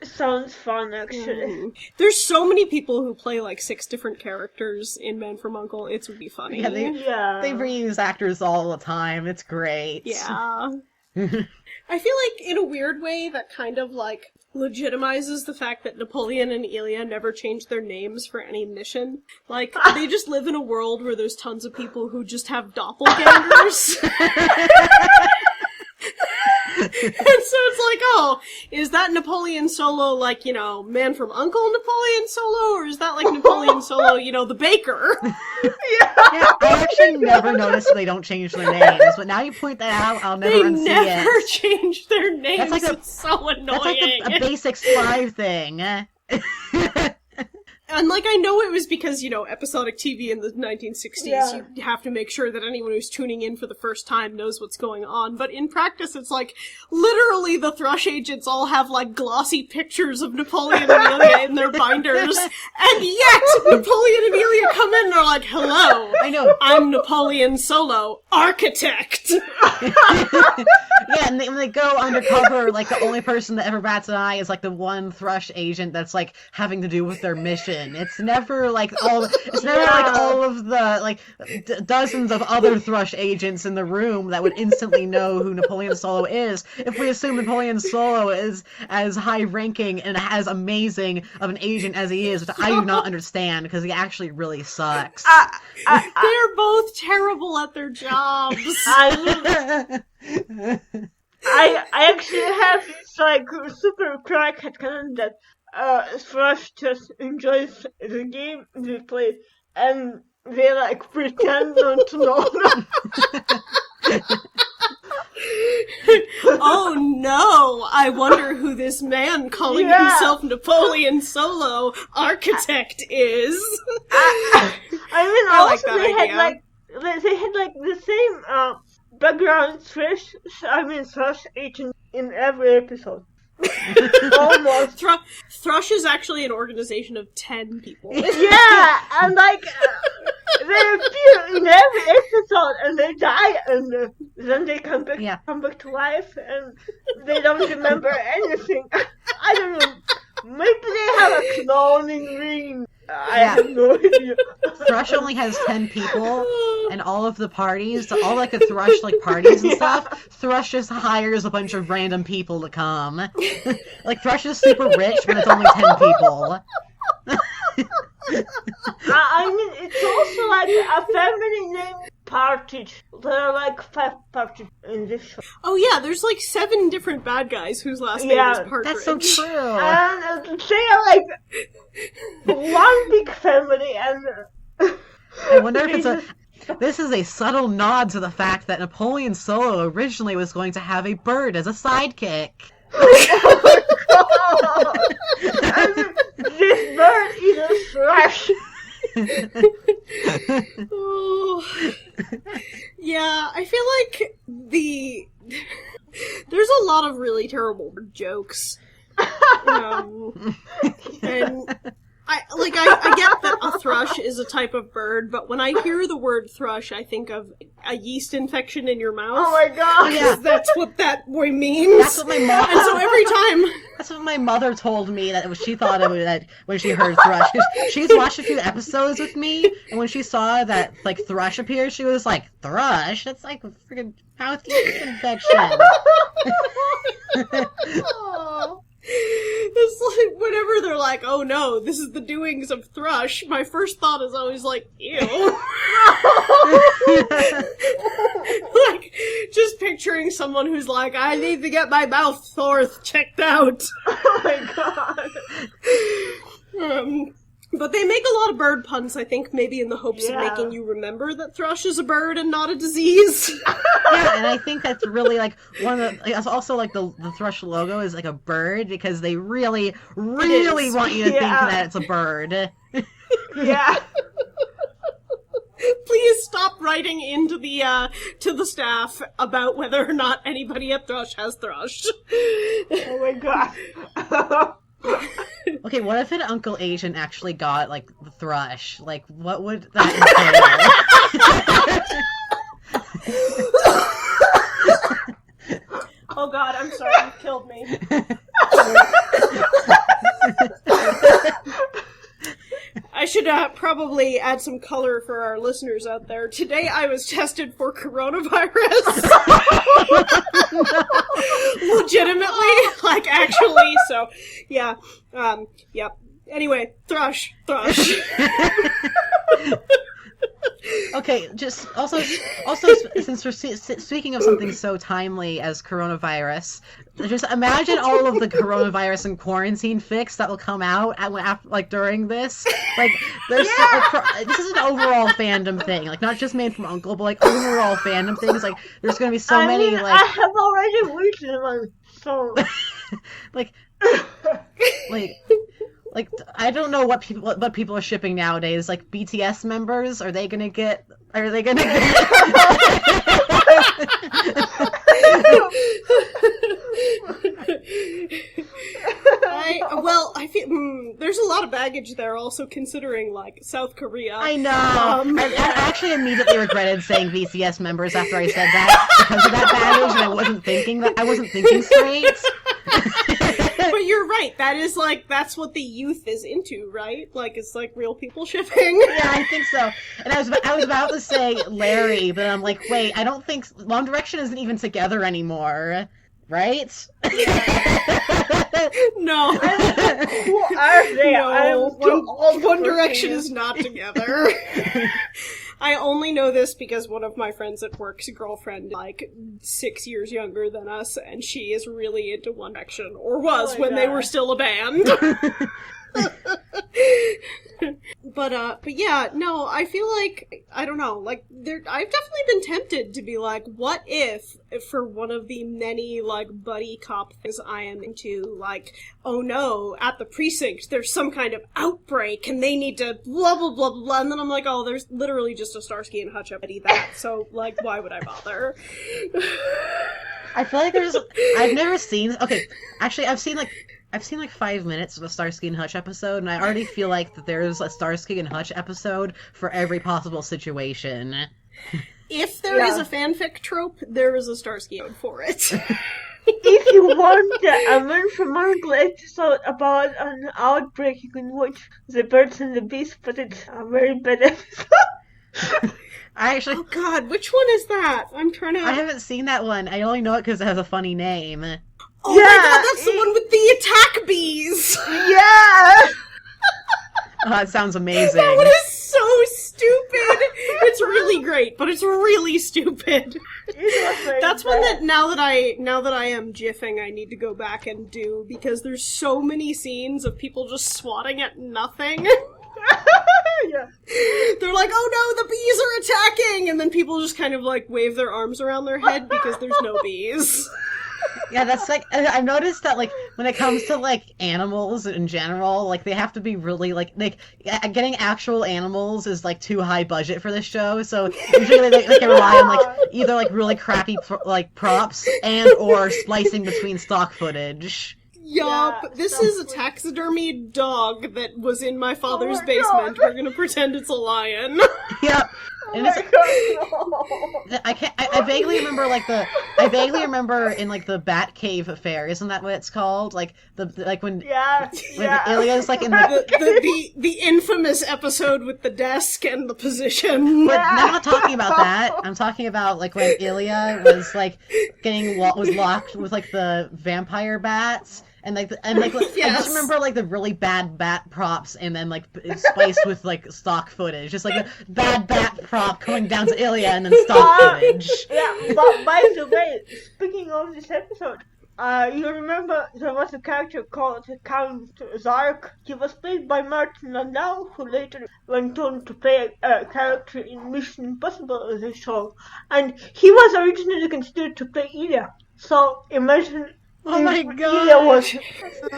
Sounds fun, actually. There's so many people who play like 6 different characters in Man from U.N.C.L.E. It's really funny. Yeah, they reuse actors all the time. It's great. Yeah. I feel like in a weird way that kind of like legitimizes the fact that Napoleon and Ilya never changed their names for any mission. Like, they just live in a world where there's tons of people who just have doppelgangers. And so it's like, oh, is that Napoleon Solo like, you know, Man from U.N.C.L.E. Napoleon Solo, or is that like Napoleon Solo, you know, the baker? Yeah, I actually never noticed they don't change their names, but now you point that out, I'll never unsee it. They never change their names, like it's so annoying. That's like a basic Spy thing. And, like, I know it was because, you know, episodic TV in the 1960s, you have to make sure that anyone who's tuning in for the first time knows what's going on, but in practice it's like, literally the Thrush agents all have, like, glossy pictures of Napoleon and Ilya in their binders, and yet Napoleon and Ilya come in and are like, hello, I know. I'm Napoleon Solo, architect! Yeah, and when they go undercover, like, the only person that ever bats an eye is, like, the one Thrush agent that's, like, having to do with their mission. It's never like all of the like dozens of other Thrush agents in the room that would instantly know who Napoleon Solo is if we assume Napoleon Solo is as high ranking and as amazing of an agent as he is, which I do not understand because he actually really sucks. They're both terrible at their jobs. I actually have this like super crackhead canon that Thrush just enjoys the game they play, and they like pretend not to know. Oh no! I wonder who this man calling himself Napoleon Solo architect is. I mean, also like they had the same background Thrush agent in every episode. Almost. Thrush is actually an organization of 10 people. Yeah, and like they appear in every episode, and they die, and then they come back to life, and they don't remember anything. I don't know. Maybe they have a cloning ring. I have no idea. Thrush only has 10 people, and all of the parties, all like the Thrush like parties and stuff, Thrush just hires a bunch of random people to come. Like Thrush is super rich, but it's only 10 people. I mean, it's also like a family named Partridge. There are like 5 Partridge in this show. Oh yeah, there's like 7 different bad guys whose last name is Partridge. That's so true. And they are like one big family, and I wonder if this is a subtle nod to the fact that Napoleon Solo originally was going to have a bird as a sidekick. Oh my god! This bird is a thrush. Oh. Yeah, I feel like there's a lot of really terrible jokes. And I get that a thrush is a type of bird, but when I hear the word thrush, I think of a yeast infection in your mouth. Oh my god! Yeah, that's what that boy means. That's what my mom. And so every time. That's what my mother told me that she thought of that when she heard thrush. 'Cause she's watched a few episodes with me, and when she saw that like thrush appear, she was like, "Thrush? That's like a freaking mouth yeast infection." Oh. It's like, whenever they're like, oh no, this is the doings of thrush, my first thought is always like, ew. Like, just picturing someone who's like, I need to get my mouth checked out. Oh my god. But they make a lot of bird puns, I think, maybe in the hopes of making you remember that thrush is a bird and not a disease. Yeah, and I think that's really, like, one of the... Also, like, the thrush logo is, like, a bird, because they really, really want you to think that it's a bird. Yeah. Please stop writing into the, to the staff about whether or not anybody at Thrush has thrush. Oh my god. Okay, what if an Uncle Asian actually got, like, the thrush? Like, what would that entail? Oh god, I'm sorry, you killed me. I should probably add some color for our listeners out there. Today I was tested for coronavirus. Legitimately, like actually, so yeah. Yep. Anyway, thrush. Okay, just also since we're speaking of something so timely as coronavirus, just imagine all of the coronavirus and quarantine fics that will come out after, like during this. Like, there's this is an overall fandom thing, like not just made from Uncle, but like overall fandom things. Like, there's gonna be so many. Like, I have already written one, so like. Like, I don't know what people are shipping nowadays. Like, BTS members, are they gonna get? I feel there's a lot of baggage there. Also, considering like South Korea. I know. I actually immediately regretted saying BTS members after I said that because of that baggage, and I wasn't thinking straight. But you're right. That's what the youth is into, right? Like, it's like real people shipping. Yeah, I think so. And I was about to say Larry, but I'm like, wait, I don't think One Direction isn't even together anymore, right? No. Who are they? No, One Direction is not together. I only know this because one of my friends at work's girlfriend, like 6 years younger than us, and she is really into One Direction, or was when they were still a band. But yeah, no, I feel like, I don't know, like, I've definitely been tempted to be like, what if, for one of the many, like, buddy cop things I am into, like, oh no, at the precinct, there's some kind of outbreak, and they need to blah, blah, blah, blah, blah, and then I'm like, oh, there's literally just a Starsky and Hutch episode that, so, like, why would I bother? I feel like I've never seen, okay, actually, I've seen like 5 minutes of a Starsky and Hutch episode, and I already feel like that there's a Starsky and Hutch episode for every possible situation. If there is a fanfic trope, there is a Starsky for it. If you want a month-for-month episode about an outbreak, you can watch The Birds and the Bees, but it's a very bad episode. Oh god, which one is that? I haven't seen that one. I only know it because it has a funny name. Oh my god, that's the one with the attack bees! Yeah! That sounds amazing. That one is so stupid. It's really great, but it's really stupid. That's one that now that I am jiffing, I need to go back and do, because there's so many scenes of people just swatting at nothing. Yeah. They're like, oh no, the bees are attacking! And then people just kind of like wave their arms around their head because there's no bees. Yeah, that's like, I've noticed that, like, when it comes to, like, animals in general, like, they have to be really, like, getting actual animals is, like, too high budget for this show, so usually they can rely on, like, either, like, really crappy, props and or splicing between stock footage. Yup, Yeah, this is a taxidermied dog that was in my father's basement. God. We're gonna pretend it's a lion. Yep. And it's, No. I vaguely remember I vaguely remember in like the Batcave affair, isn't that what it's called? Like when Ilya's like in the infamous episode with the desk and the position. But I'm not talking about that. I'm talking about like when Ilya was like was locked with like the vampire bats. And I just remember like the really bad bat props, and then like spiced with like stock footage, just like a bad bat prop going down to Ilya, and then stock footage. Yeah, but by the way, speaking of this episode, you remember there was a character called Count Zark. He was played by Martin Landau, who later went on to play a character in Mission Impossible as a show, and he was originally considered to play Ilya. So imagine. Oh my god! Ilya was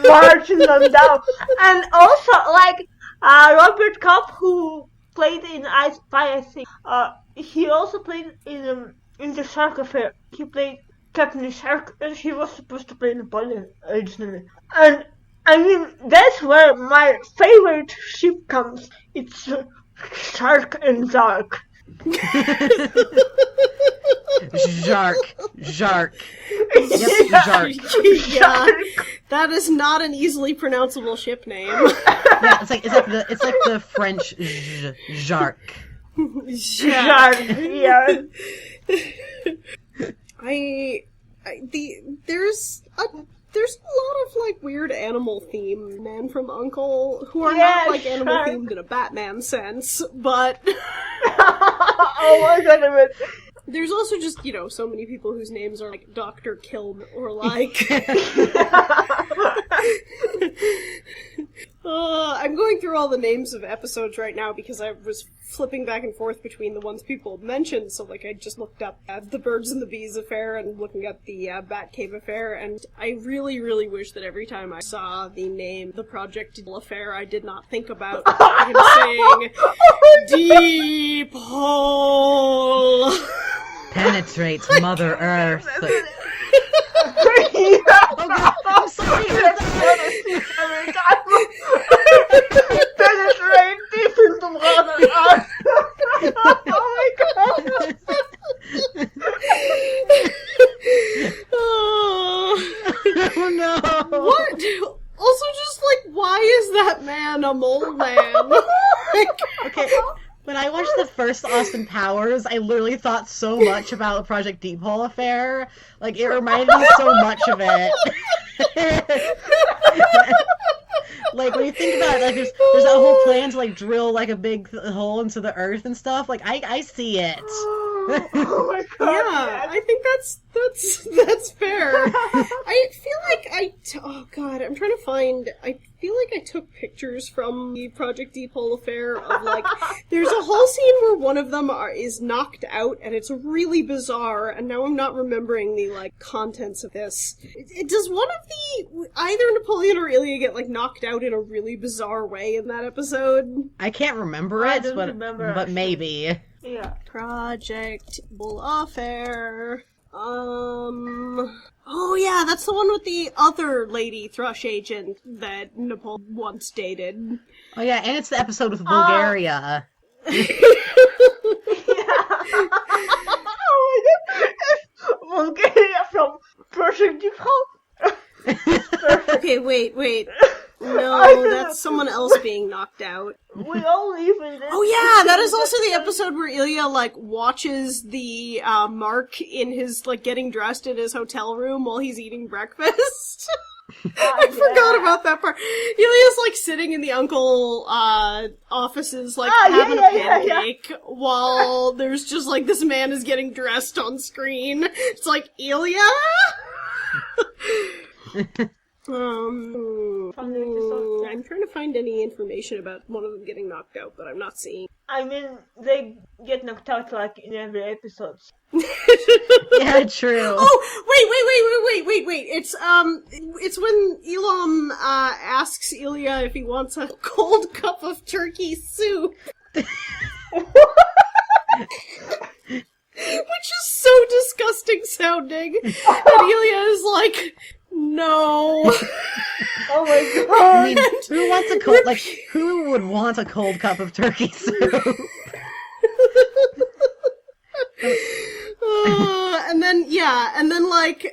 Martin Landau, and also like Robert Kopp, who played in I Spy, I think. He also played in the Shark Affair. He played Captain Shark, and he was supposed to play Napoleon originally. And I mean, that's where my favorite ship comes. It's Shark and Zark. Jark. Yep, Jark. Yeah, that is not an easily pronounceable ship name. Yeah, it's like the French Jark. Jark, yeah. There's a lot of like weird animal themed Man from U.N.C.L.E. who are not like animal themed in a Batman sense, but oh my god, there's also just, so many people whose names are like Dr. Kilm or like I'm going through all the names of episodes right now because I was flipping back and forth between the ones people mentioned, so like I just looked up the Birds and the Bees affair and looking up the Batcave affair, and I really, really wish that every time I saw the name The Project U.N.C.L.E. affair, I did not think about him saying, Deep Hole! Penetrates Mother Earth. Oh god, I'm sorry. Every time. Penetrate deep into Mother Earth. Oh my god. Oh no. What? Also, just like, why is that man a mole man? Okay. When I watched the first Austin Powers, I literally thought so much about the Project Deep Hole affair. Like, it reminded me so much of it. Like, when you think about it, like, there's that whole plan to, like, drill, like, a big hole into the earth and stuff. Like, I see it. Oh my god. Yeah, I think that's fair. I feel like oh god, I'm trying to find, I feel like I took pictures from the Project Deep Hole affair of like, there's a whole scene where one of them is knocked out and it's really bizarre, and now I'm not remembering the like contents of this. Does one of either Napoleon or Ilya get like knocked out in a really bizarre way in that episode? I can't remember it, but maybe. Yeah. Project Bull Affair. Oh yeah, that's the one with the other lady thrush agent that Napoleon once dated. Oh yeah, and it's the episode with Bulgaria. Yeah. Oh my god. It's Bulgaria from Project Deep Hole. Okay, wait. No, that's someone else being knocked out. We all live in this. Oh yeah, that is also the episode where Ilya, like, watches the, Mark in his, like, getting dressed in his hotel room while he's eating breakfast. I forgot about that part. Ilya's, like, sitting in the uncle, offices, like, having a pancake, while there's just, like, this man is getting dressed on screen. It's like, Ilya? I'm trying to find any information about one of them getting knocked out, but I'm not seeing. I mean, they get knocked out, like, in every episode. Yeah, true. Oh, wait. It's when Elam, asks Ilya if he wants a cold cup of turkey soup. Which is so disgusting sounding. And Ilya is like, no. Oh my god. I mean, who wants a cold, like, who would want a cold cup of turkey soup? And then like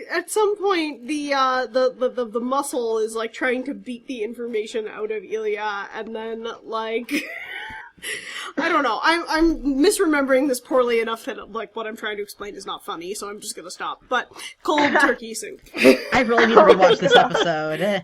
at some point the muscle is like trying to beat the information out of Ilya, and then like I don't know. I'm misremembering this poorly enough that like what I'm trying to explain is not funny, so I'm just gonna stop. But cold turkey soup. I really need to rewatch this episode.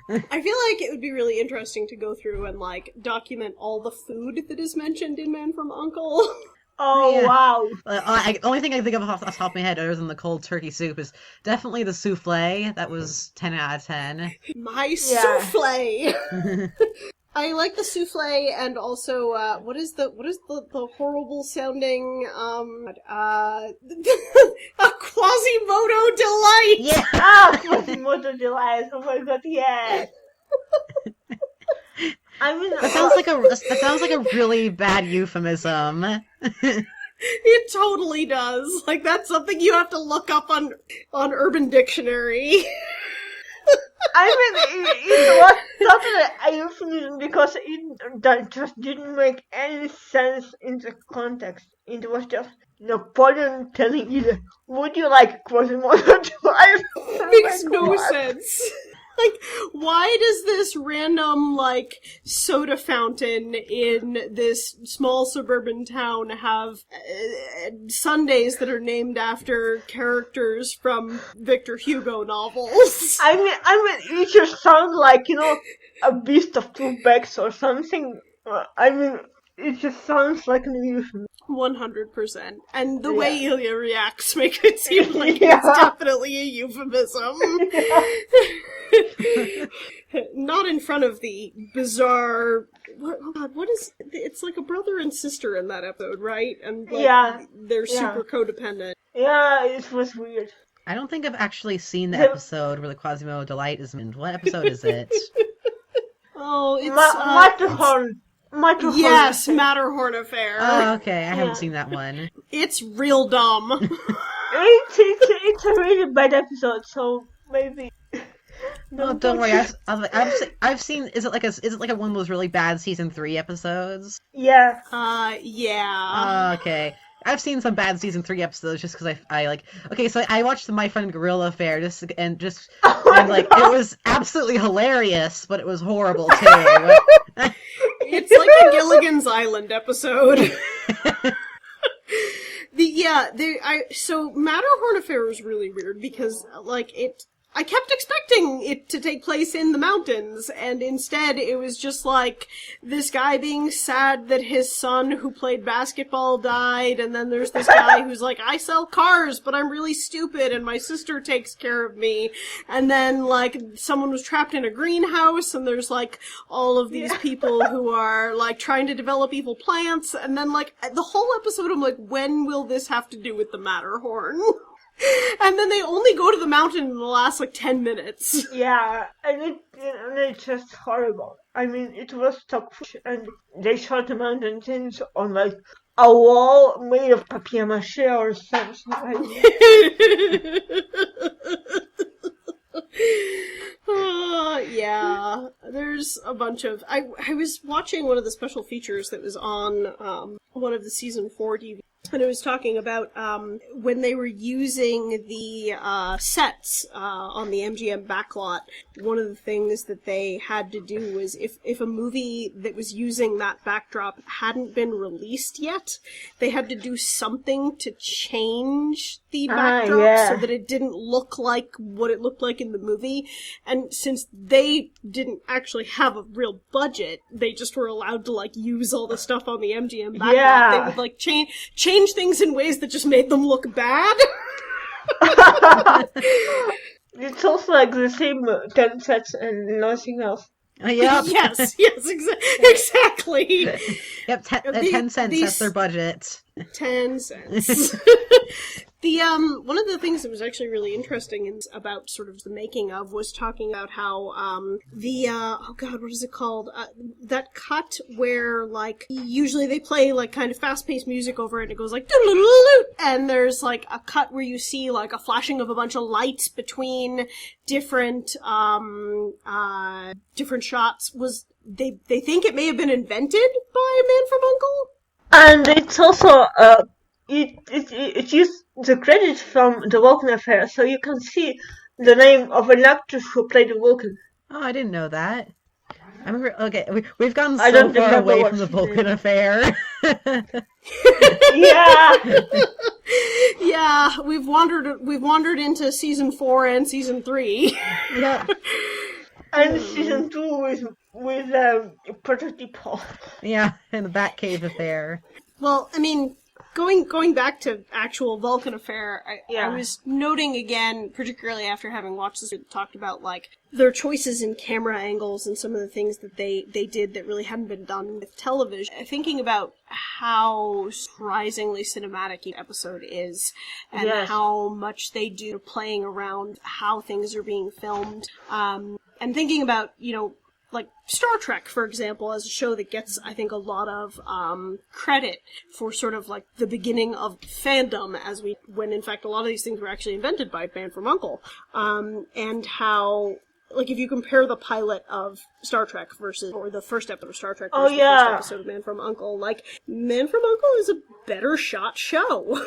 I feel like it would be really interesting to go through and, like, document all the food that is mentioned in Man from U.N.C.L.E. Oh, yeah. Wow. The only thing I think of off the top of my head other than the cold turkey soup is definitely the souffle. That was 10 out of 10. My souffle! I like the souffle, and also, what is the horrible sounding, a Quasimodo delight! Yeah! Quasimodo delight, oh my god, yes! I mean, that sounds like a really bad euphemism. It totally does. Like, that's something you have to look up on Urban Dictionary. I mean, it was totally a euphemism because that just didn't make any sense in the context. It was just Napoleon telling you, would you like Quasimodo to life? Makes no sense. Like, why does this random, like, soda fountain in this small suburban town have sundaes that are named after characters from Victor Hugo novels? I mean, it just sounds like, a beast of two backs or something. I mean, it just sounds like an euphemism. 100%. And the way Ilya reacts makes it seem like it's definitely a euphemism. Not in front of the bizarre... What is... It's like a brother and sister in that episode, right? And they're super codependent. Yeah, it was weird. I don't think I've actually seen the episode where the Quasimodo delight is mentioned. What episode is it? Oh, it's... Matterhorn. Yes, Matterhorn Affair. Oh, okay. I haven't seen that one. It's real dumb. It's a really bad episode, so maybe... No, don't worry. I've seen. Is it like a one of those really bad season 3 episodes? Yeah. Yeah. Okay. I've seen some bad season 3 episodes just because I like. Okay, so I watched the My Fun Gorilla Affair and it was absolutely hilarious, but it was horrible too. It's like a Gilligan's Island episode. So Matterhorn Affair was really weird because I kept expecting it to take place in the mountains, and instead it was just like this guy being sad that his son who played basketball died, and then there's this guy who's like, I sell cars, but I'm really stupid, and my sister takes care of me, and then like someone was trapped in a greenhouse, and there's like all of these people who are like trying to develop evil plants, and then like the whole episode I'm like, when will this have to do with the Matterhorn? And then they only go to the mountain in the last, 10 minutes. Yeah, and it's just horrible. I mean, it was top and they shot the mountain things on, a wall made of papier-mâché or something like that. Yeah, there's a bunch of... I was watching one of the special features that was on one of the season 4 DVDs And it was talking about when they were using the sets on the MGM backlot, one of the things that they had to do was if a movie that was using that backdrop hadn't been released yet, they had to do something to change the backdrop so that it didn't look like what it looked like in the movie. And since they didn't actually have a real budget, they just were allowed to like use all the stuff on the MGM backdrop. They would like change things in ways that just made them look bad. It's also like the same 10 sets and nothing else. Yep. Yes, exactly. Yep, 10 cents, that's their budget. 10 cents. One of the things that was actually really interesting about sort of the making of was talking about how, oh god, what is it called? That cut where, like, usually they play, like, kind of fast-paced music over it and it goes like, and there's, like, a cut where you see, like, a flashing of a bunch of lights between different shots. They think it may have been invented by Man from U.N.C.L.E? And it's also, it used the credits from the Vulcan Affair, so you can see the name of an actress who played the Vulcan. Oh, I didn't know that. I remember. Okay, we've gotten so far away from the Vulcan Affair. Yeah, we've wandered into season 4 and season 3. Yeah. And season 2 with Project Paul. Yeah, and the Batcave Affair. Well, I mean, going back to actual Vulcan Affair, I was noting again, particularly after having watched this, talked about like their choices in camera angles and some of the things that they did that really hadn't been done with television. Thinking about how surprisingly cinematic each episode is, and how much they do playing around how things are being filmed, and thinking about, you know, like Star Trek, for example, as a show that gets, I think, a lot of credit for sort of like the beginning of fandom, when in fact a lot of these things were actually invented by Man from U.N.C.L.E. And how, like, if you compare the pilot of Star Trek or the first episode of Star Trek versus the first episode of Man from U.N.C.L.E., like, Man from U.N.C.L.E. is a better shot show.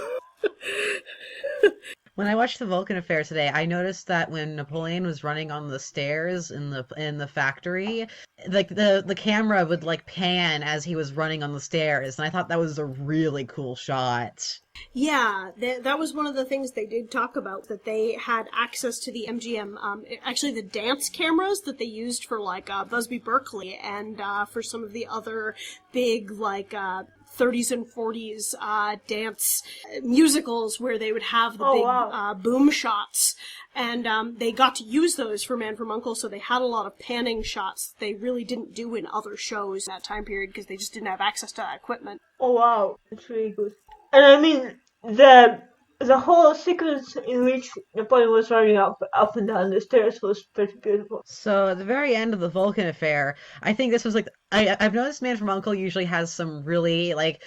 When I watched the Vulcan Affair today, I noticed that when Napoleon was running on the stairs in the factory, like the camera would like pan as he was running on the stairs, and I thought that was a really cool shot. Yeah, that was one of the things they did talk about, that they had access to the MGM, actually the dance cameras that they used for like Busby Berkeley and for some of the other big like 30s and 40s dance musicals where they would have the big boom shots. And they got to use those for Man from U.N.C.L.E, so they had a lot of panning shots they really didn't do in other shows that time period because they just didn't have access to that equipment. Oh wow, that's really good. And I mean, the whole sequence in which Napoleon was running up and down the stairs was pretty beautiful. So at the very end of the Vulcan Affair, I think this was like I've noticed Man from U.N.C.L.E. usually has some really like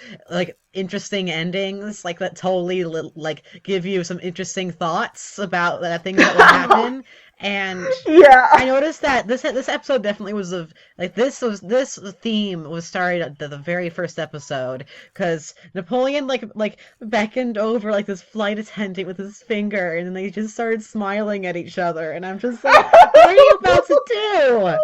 interesting endings, like that totally like give you some interesting thoughts about things that will happen. And I noticed that this episode definitely was this theme was started at the very first episode, because Napoleon like beckoned over like this flight attendant with his finger, and then they just started smiling at each other, and I'm just like, what are you about to do?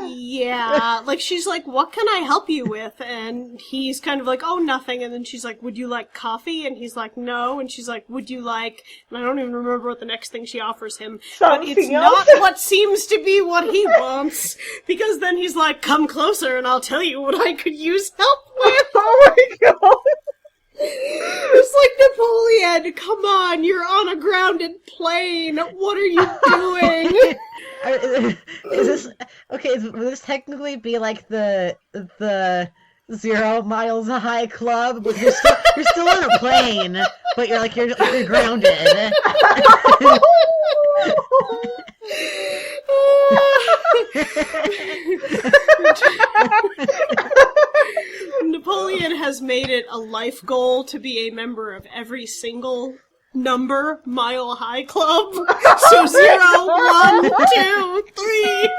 Yeah, like she's like, what can I help you with? And he's kind of like, oh, nothing. And then she's like, would you like coffee? And he's like, no. And she's like, would you like, and I don't even remember what the next thing she offers him. But it's not what seems to be what he wants. Because then he's like, come closer and I'll tell you what I could use help with. Oh my god. It's like, Napoleon, come on, you're on a grounded plane. What are you doing? Is this okay? Would this technically be like the 0 miles high club? But you're still on a plane, but you're grounded. Napoleon has made it a life goal to be a member of every single number Mile High Club. So 0, 1, 2, 3.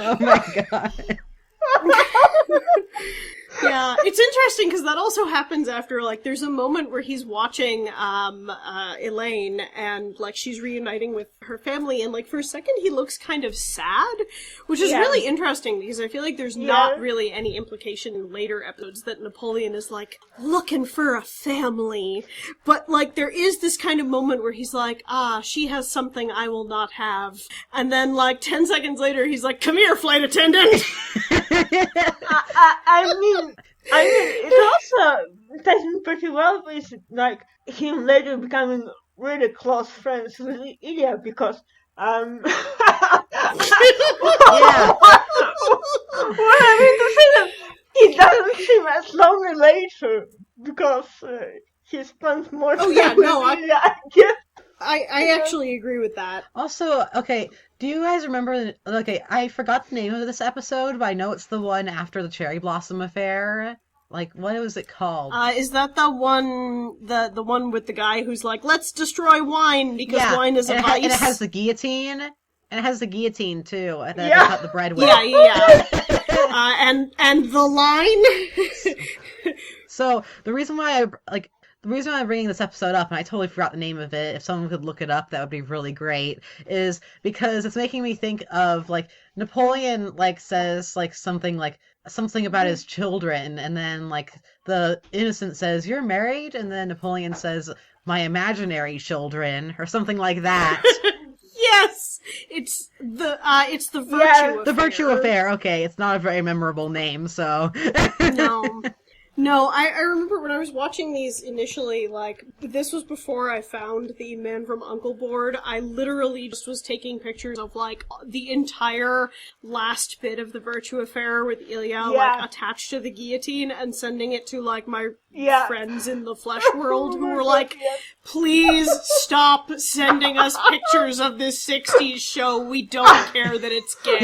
Oh my god. Yeah, it's interesting because that also happens after, like, there's a moment where he's watching Elaine and, like, she's reuniting with her family, and, like, for a second he looks kind of sad, which is really interesting because I feel like there's not really any implication in later episodes that Napoleon is, like, looking for a family. But, like, there is this kind of moment where he's like, she has something I will not have. And then, like, 10 seconds later, he's like, come here, flight attendant! I mean, it also ties in pretty well with, like, him later becoming really close friends with Ilya because, Yeah. What I mean to say that he doesn't seem as lonely later because he spends more time with Ilya, I guess. I actually agree with that. Also, okay, do you guys remember, okay, I forgot the name of this episode, but I know it's the one after the Cherry Blossom Affair. Like, what was it called? Is that the one with the guy who's like, let's destroy wine because wine is a vice? And it has the guillotine. And it has the guillotine, too, that they cut the bread with. Yeah. And the line? So, the reason why I'm bringing this episode up, and I totally forgot the name of it, if someone could look it up, that would be really great, is because it's making me think of, like, Napoleon, like, says, like, something about his children, and then, like, the innocent says, you're married? And then Napoleon says, my imaginary children, or something like that. Yes! It's the Virtue Affair. The Virtue Affair, okay, it's not a very memorable name, so... No, I remember when I was watching these initially, like, this was before I found the Man from U.N.C.L.E. board. I literally just was taking pictures of, like, the entire last bit of the Virtue Affair with Ilya, like, attached to the guillotine and sending it to, like, my friends in the flesh world who were like, please stop sending us pictures of this 60s show. We don't care that it's gay.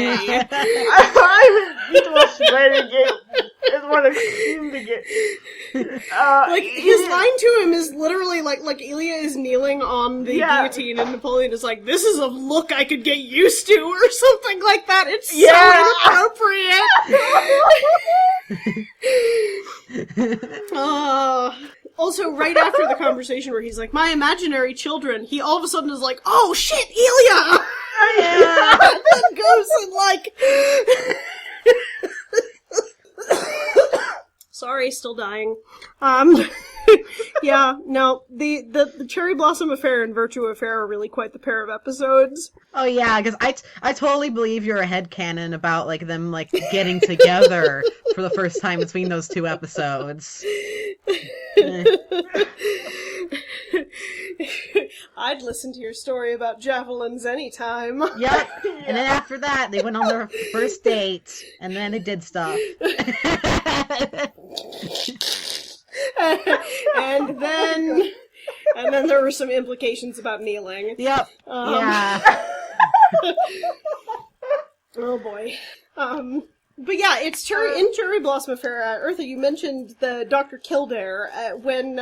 It was very gay. It was extremely gay. Like, his line to him is literally like Ilya is kneeling on the guillotine and Napoleon is like, this is a look I could get used to, or something like that. It's so inappropriate. Also, right after the conversation where he's like, my imaginary children, he all of a sudden is like, oh shit, Ilya! And then goes and like... Sorry, still dying. Yeah, no, the Cherry Blossom Affair and Virtue Affair are really quite the pair of episodes. Oh yeah, because I totally believe you're a headcanon about, like, them, like, getting together for the first time between those two episodes. I'd listen to your story about javelins anytime. Yep. And then after that, they went on their first date, and then they did stuff. and then there were some implications about kneeling. Yep. Yeah. Oh boy. But yeah, it's in Cherry Blossom Affair. Eartha, you mentioned the Dr. Kildare when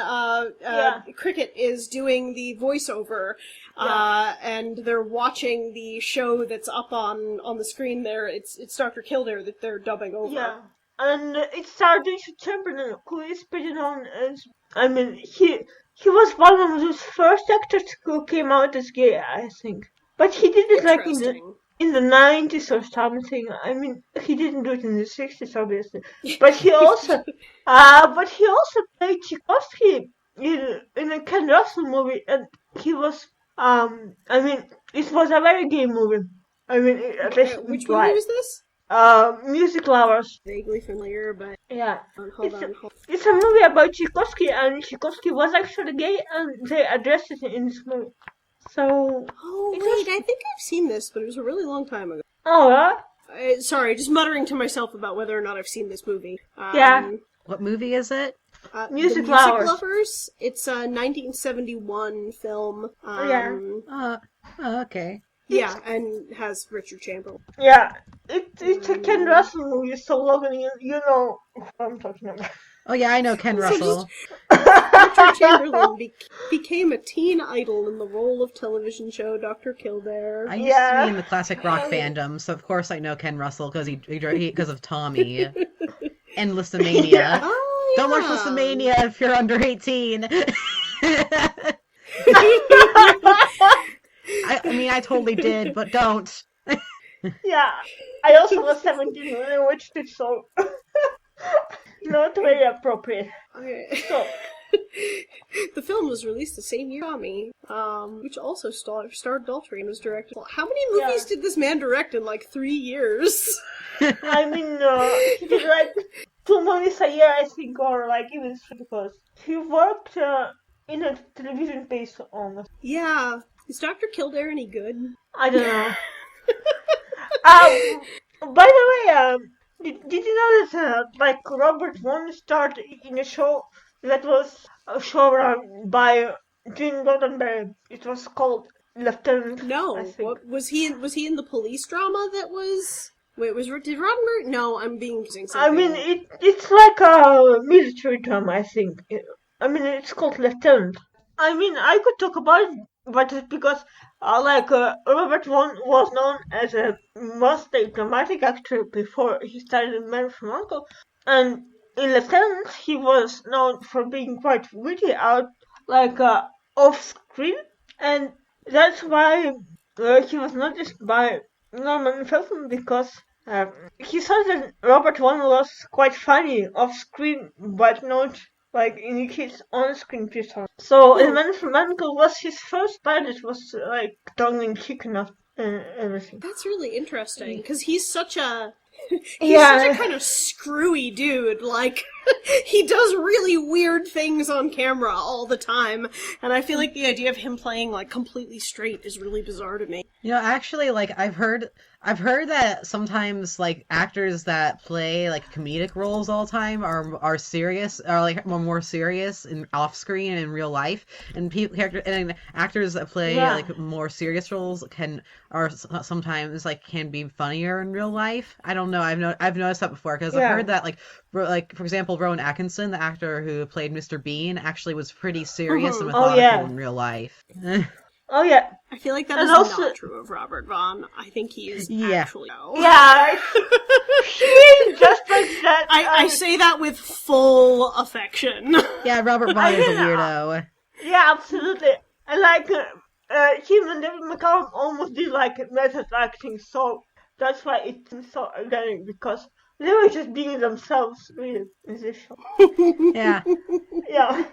Cricket is doing the voiceover, and they're watching the show that's up on the screen there. It's Dr. Kildare that they're dubbing over. Yeah, and it's Sergeant Chamberlain, who is pretty known as. I mean, he was one of those first actors who came out as gay, I think. But he did it like in the 90s or something. I mean, he didn't do it in the 60s, obviously. But he also, played Tchaikovsky in a Ken Russell movie, and he was, I mean, it was a very gay movie. I mean, which movie was this? Music Lovers. Vaguely familiar, but yeah. Hold on. It's a movie about Tchaikovsky, and Tchaikovsky was actually gay, and they addressed it in this movie. So. Oh wait, I think I've seen this, but it was a really long time ago. Oh, sorry, just muttering to myself about whether or not I've seen this movie. What movie is it? Music Lovers. It's a 1971 film. Okay. Yeah, and has Richard Chamberlain. Yeah, it's a Ken Russell movie, so Logan, you know who I'm talking about. Oh yeah, I know Ken Russell. Richard Chamberlain became a teen idol in the role of television show Dr. Kildare. I used to be in the classic rock fandom, so of course I know Ken Russell because of Tommy and Listomania. Yeah. Oh, Don't watch Listomania if you're under 18. I mean, I totally did, but don't. Yeah, I also was 17 when I watched it, so not very appropriate. Okay. So, the film was released the same year as Tommy, which also starred Daltrey and was directed. How many movies did this man direct in like 3 years? I mean, he did like 2 movies a year, I think, or like even 3, because he worked in a television base almost. Yeah. Is Dr. Kildare any good? I don't know. By the way, did you know that like Robert Vaughn starred in a show that was a show run by Gene Roddenberry? It was called Lieutenant. No. I think. What, was he in the police drama that was? Wait, did Roddenberry? No, I'm being using something. I mean, it's like a military drama, I think. I mean, it's called Lieutenant. I mean, I could talk about it, but it's because Robert Vaughn was known as a mostly dramatic actor before he started in Man from U.N.C.L.E. And in Lieutenant, he was known for being quite witty out, off screen, and that's why he was noticed by Norman Felton, because he thought that Robert Vaughn was quite funny off screen, but not like in his on-screen persona. So The Man from U.N.C.L.E. was his first part. It was like tongue-in-cheek enough and everything. That's really interesting, because he's such a kind of screwy dude. Like, he does really weird things on camera all the time, and I feel like the idea of him playing like completely straight is really bizarre to me. You know, actually, like I've heard that sometimes like actors that play like comedic roles all the time are serious, are like more serious in off screen and in real life, and actors that play like more serious roles sometimes like can be funnier in real life. I don't know. I've noticed that before, because I've heard that like for example, Rowan Atkinson, the actor who played Mr. Bean, actually was pretty serious and methodical in real life. Oh yeah. I feel like that is not true of Robert Vaughn. I think he is actually Yeah. He's just like that. I say that with full affection. Yeah, Robert Vaughn is a weirdo. Yeah, absolutely. And like him and David McCallum almost did like method acting, so that's why it's so organic, because they were just being themselves, really, in this show. Yeah. Yeah.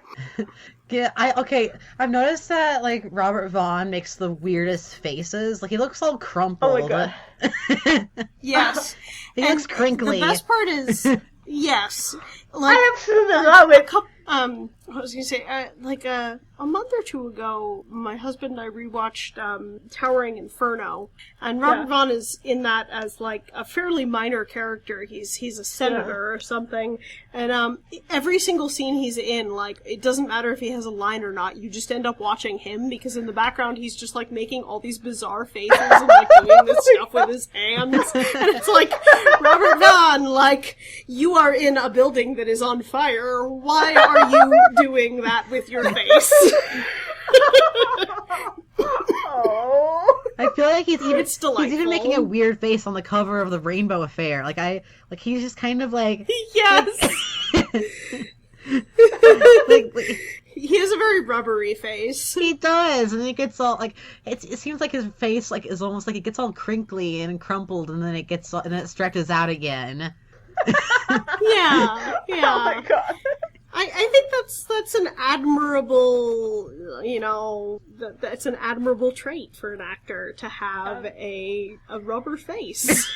Yeah, I've noticed that like Robert Vaughn makes the weirdest faces. Like he looks all crumpled. Oh my god. Yes. He looks crinkly. The best part is yes. Like I absolutely love it. I was gonna say, a month or two ago, my husband and I rewatched Towering Inferno, and Robert Vaughn is in that as like a fairly minor character. He's a senator or something, and every single scene he's in, like, it doesn't matter if he has a line or not, you just end up watching him, because in the background he's just like making all these bizarre faces and like doing this stuff with his hands, and it's like, Robert Vaughn, like, you are in a building that is on fire. Why are you doing that with your face? Oh. I feel like he's even making a delightful. weird face on the cover of the Rainbow Affair. He's just kind of like Yes. like He has a very rubbery face. he does, and it gets all like it seems like his face like is almost like it gets all crinkly and crumpled, and then it stretches out again. Yeah. Oh my god. I think that's an admirable, that's an admirable trait for an actor, to have a rubber face.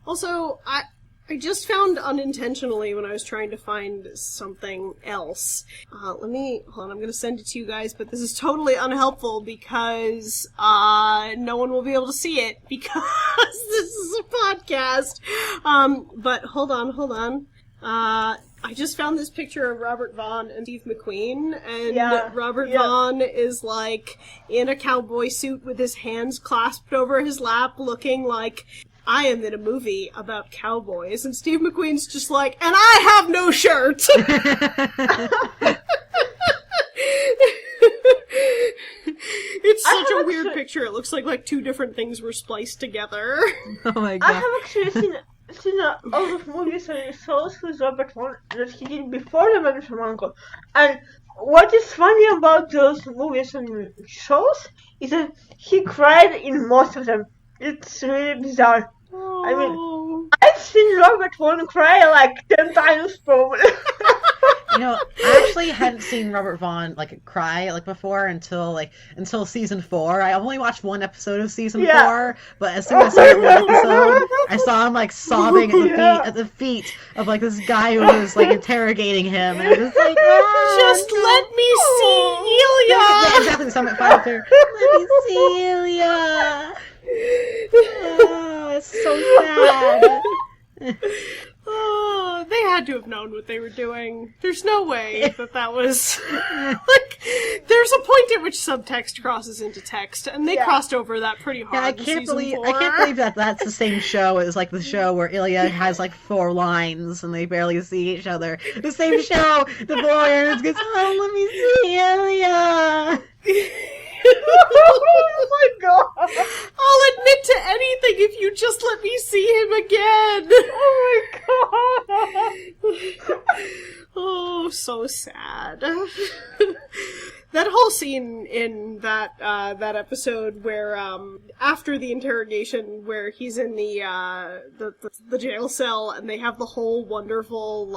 Also, I just found unintentionally, when I was trying to find something else. Hold on, I'm gonna send it to you guys, but this is totally unhelpful because no one will be able to see it because this is a podcast. But hold on. I just found this picture of Robert Vaughn and Steve McQueen, and Robert Vaughn is like in a cowboy suit with his hands clasped over his lap, looking like I am in a movie about cowboys, and Steve McQueen's just like, and I have no shirt! It's such a weird picture. It looks like two different things were spliced together. Oh my god. I have actually seen a lot of movies and shows with Robert Vaughn that he did before The Man from U.N.C.L.E. And what is funny about those movies and shows is that he cried in most of them. It's really bizarre. Oh. I mean, I've seen Robert Vaughn cry like 10 times probably. You know, I actually hadn't seen Robert Vaughn cry before until season 4. I only watched one episode of season 4, but as soon as I started one episode, I saw him sobbing at the feet of this guy who was interrogating him, and I was like, just let me see Ilya. Yeah, exactly. So I'm at 5 there. Let me see Ilya. Oh, it's so sad. Oh, they had to have known what they were doing. There's no way that was... there's a point at which subtext crosses into text, and they crossed over that pretty hard. Yeah, I can't believe that that's the same show as the show where Ilya has 4 lines and they barely see each other. The same show. The boy goes, "Oh, let me see Ilya." Oh my god! I'll admit to anything if you just let me see him again. Oh my god! Oh, so sad. That whole scene in that episode where after the interrogation, where he's in the jail cell and they have the whole wonderful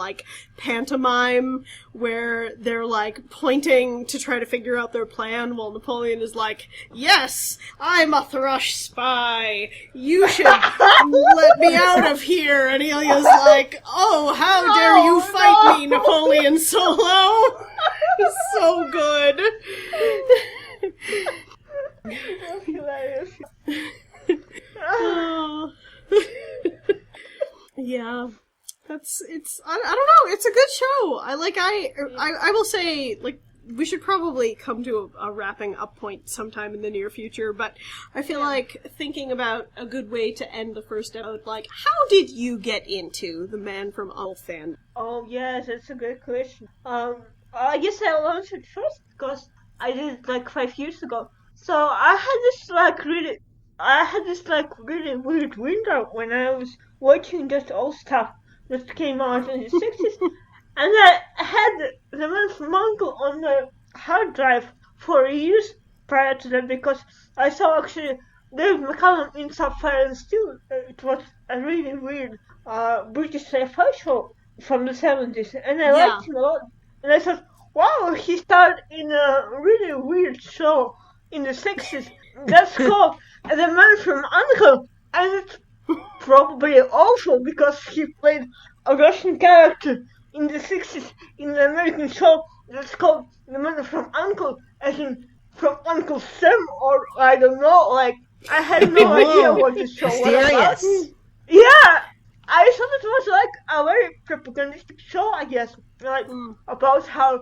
pantomime where they're pointing to try to figure out their plan while Napoleon is like, "Yes, I'm a thrush spy. You should let me out of here." And Ilya's like, "Oh, how dare you fight me, Napoleon Solo." So good. That's hilarious. Oh. Yeah. I don't know, it's a good show. I will say, we should probably come to a wrapping up point sometime in the near future, but I feel like thinking about a good way to end the first episode, how did you get into The Man from U.N.C.L.E. fandom? Oh yes, that's a good question. I guess I'll answer it first because I did it 5 years ago. So I had this really weird window when I was watching just old stuff that came out in the 60s. And I had The Man from U.N.C.L.E. on the hard drive for years prior to that because I saw actually Dave McCallum in Sapphire and Steel. It was a really weird British sci-fi show from the 70s, and I liked him a lot. And I thought, wow, he starred in a really weird show in the 60s. That's called The Man from U.N.C.L.E. And it's probably awful because he played a Russian character in the 60s in the American show that's called The Man from U.N.C.L.E. as in from Uncle Sam, or I don't know, I had no idea what the show was about. Yeah! I thought it was a very propagandistic show, I guess, about how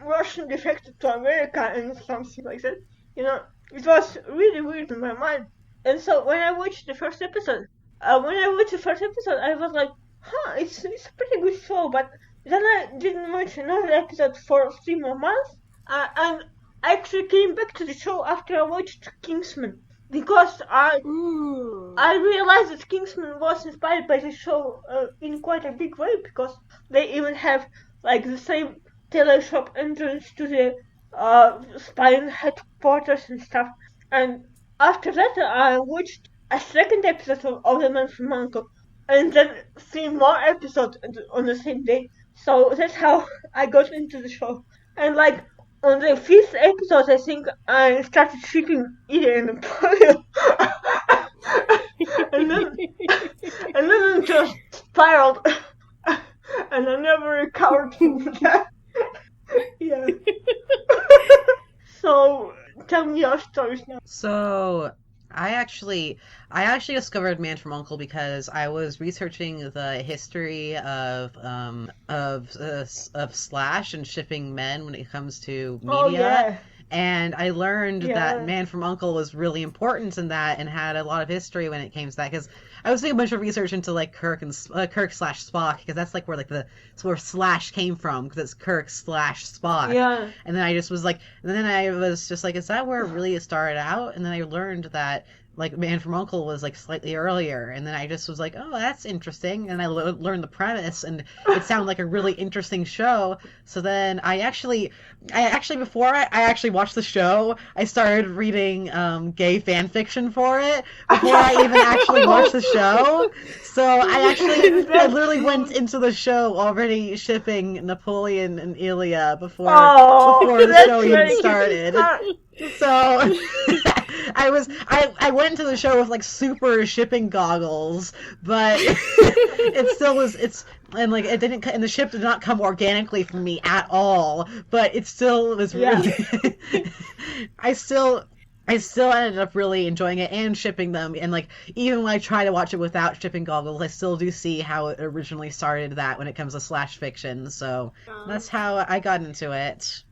Russian defected to America and something like that. It was really weird in my mind. And so when I watched the first episode, I was like, it's a pretty good show, but then I didn't watch another episode for 3 more months, and I actually came back to the show after I watched Kingsman. Because I realized that Kingsman was inspired by the show in quite a big way, because they even have the same tailor shop entrance to the spine headquarters and stuff. And after that, I watched a second episode of The Man from U.N.C.L.E. and then 3 more episodes on the same day. So that's how I got into the show. And on the 5th episode, I think I started shipping Ilya and Napoleon. and then it just spiraled. And I never recovered from that. Yeah. So, tell me your stories now. So, I actually discovered Man from U.N.C.L.E. because I was researching the history of Slash and shipping men when it comes to media. Oh, yeah. And I learned Yeah. that Man from U.N.C.L.E. was really important in that and had a lot of history when it came to that. Because I was doing a bunch of research into like Kirk and Kirk/Spock, because that's like where like it's where slash came from, because it's Kirk/Spock. Yeah. And then I just was like, and then I was just like, is that where it really started out? And then I learned that like Man from U.N.C.L.E. was like slightly earlier, and then I just was like, oh, that's interesting, and I learned the premise, and it sounded like a really interesting show. So then I actually before I actually watched the show, I started reading gay fan fiction for it before I even actually watched the show. So I literally went into the show already shipping Napoleon and Ilya before the show even started. So I went into the show with like super shipping goggles, but it still was and the ship did not come organically from me at all, but it still was really I still ended up really enjoying it and shipping them, and like even when I try to watch it without shipping goggles, I still do see how it originally started that when it comes to slash fiction. So that's how I got into it.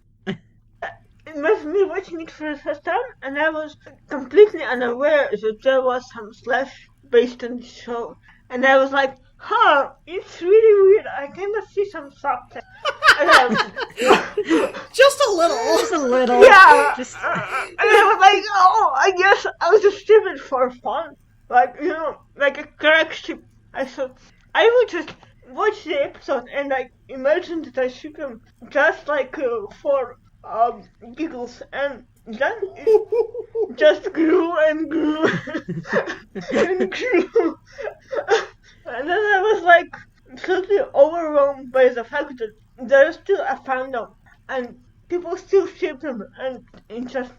It was me watching it for the first time, and I was completely unaware that there was some slash based on the show. And I was like, it's really weird. I kind of see some subtext. Just a little. Just a little. Yeah. And I was like, I guess I was just doing it for fun. Like, like a correction. I thought I would just watch the episode and like imagine that I shoot them just like for giggles, and then it just grew and grew and grew. And then I was like totally overwhelmed by the fact that there's still a fandom and people still ship them, and it just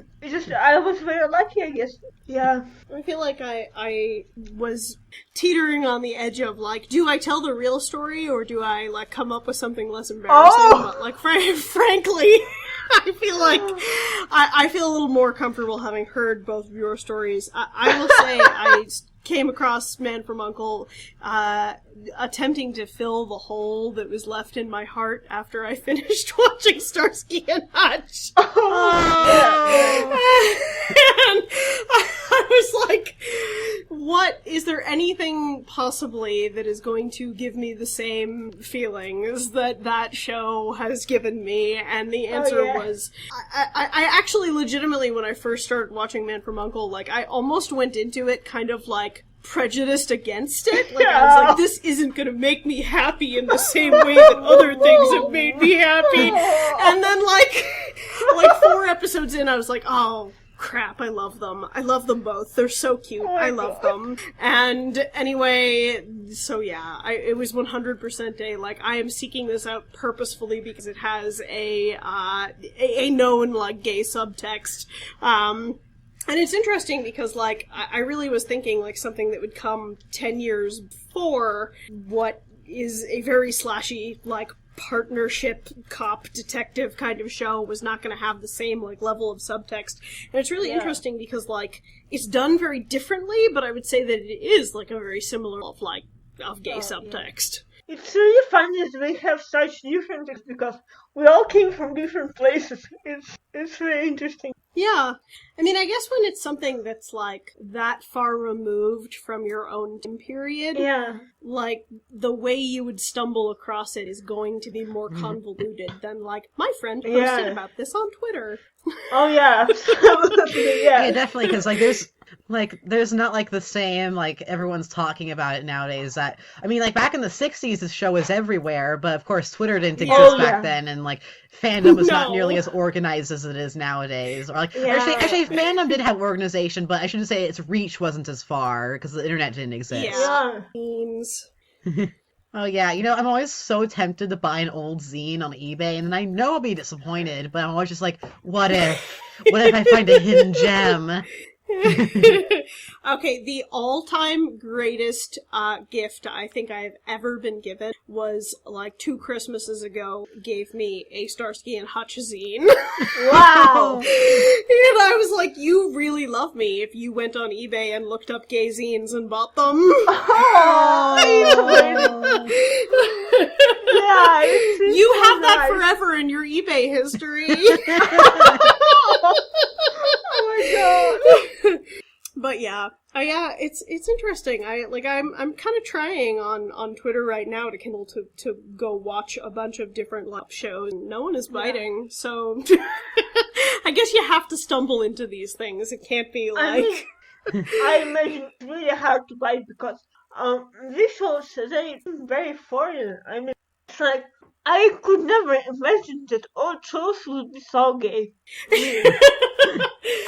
I was very lucky, I guess. Yeah. I feel like I was teetering on the edge of like, do I tell the real story or do I like come up with something less embarrassing? But like frankly, I feel like I feel a little more comfortable having heard both of your stories. I will say I came across Man from U.N.C.L.E. Attempting to fill the hole that was left in my heart after I finished watching Starsky and Hutch. And I was like, what, is there anything possibly that is going to give me the same feelings that show has given me? And the answer was, I actually legitimately, when I first started watching Man from U.N.C.L.E., like, I almost went into it kind of like prejudiced against it. Like, I was like, this isn't gonna make me happy in the same way that other things have made me happy. And then like 4 episodes in, I was like, oh crap, I love them. I love them both. They're so cute. I love them. And anyway, so yeah, it was 100% a, like, I am seeking this out purposefully because it has a known, like, gay subtext. And it's interesting because, like, I really was thinking, like, something that would come 10 years before what is a very slashy, like, partnership cop detective kind of show was not going to have the same, like, level of subtext. And it's really interesting because, like, it's done very differently, but I would say that it is, like, a very similar of gay subtext. It's really funny that we have such differences because we all came from different places. It's really interesting. Yeah. I mean, I guess when it's something that's, like, that far removed from your own time period, like, the way you would stumble across it is going to be more convoluted than, like, my friend posted about this on Twitter. Oh, yeah. Yeah, definitely, because, there's not, like, the same, like, everyone's talking about it nowadays. That, I mean, like, back in the 60s, this show was everywhere, but, of course, Twitter didn't exist back then, and, like, fandom was not nearly as organized as it is nowadays. Or, like, actually, fandom did have organization, but I shouldn't say its reach wasn't as far, because the internet didn't exist. Yeah. Memes. Oh, yeah, I'm always so tempted to buy an old zine on eBay, and then I know I'll be disappointed, but I'm always just like, what if I find a hidden gem? Okay, the all-time greatest gift I think I've ever been given was, like, 2 Christmases ago, gave me a Starsky and Hutch zine. Wow! And I was like, you really love me if you went on eBay and looked up gay zines and bought them. Yeah, you have that forever in your eBay history. But yeah, it's interesting. I'm kind of trying on Twitter right now to go watch a bunch of different shows. No one is biting, so I guess you have to stumble into these things. It can't be like. I imagine it's really hard to bite because these shows are very foreign. I mean, it's like I could never imagine that all shows would be so gay.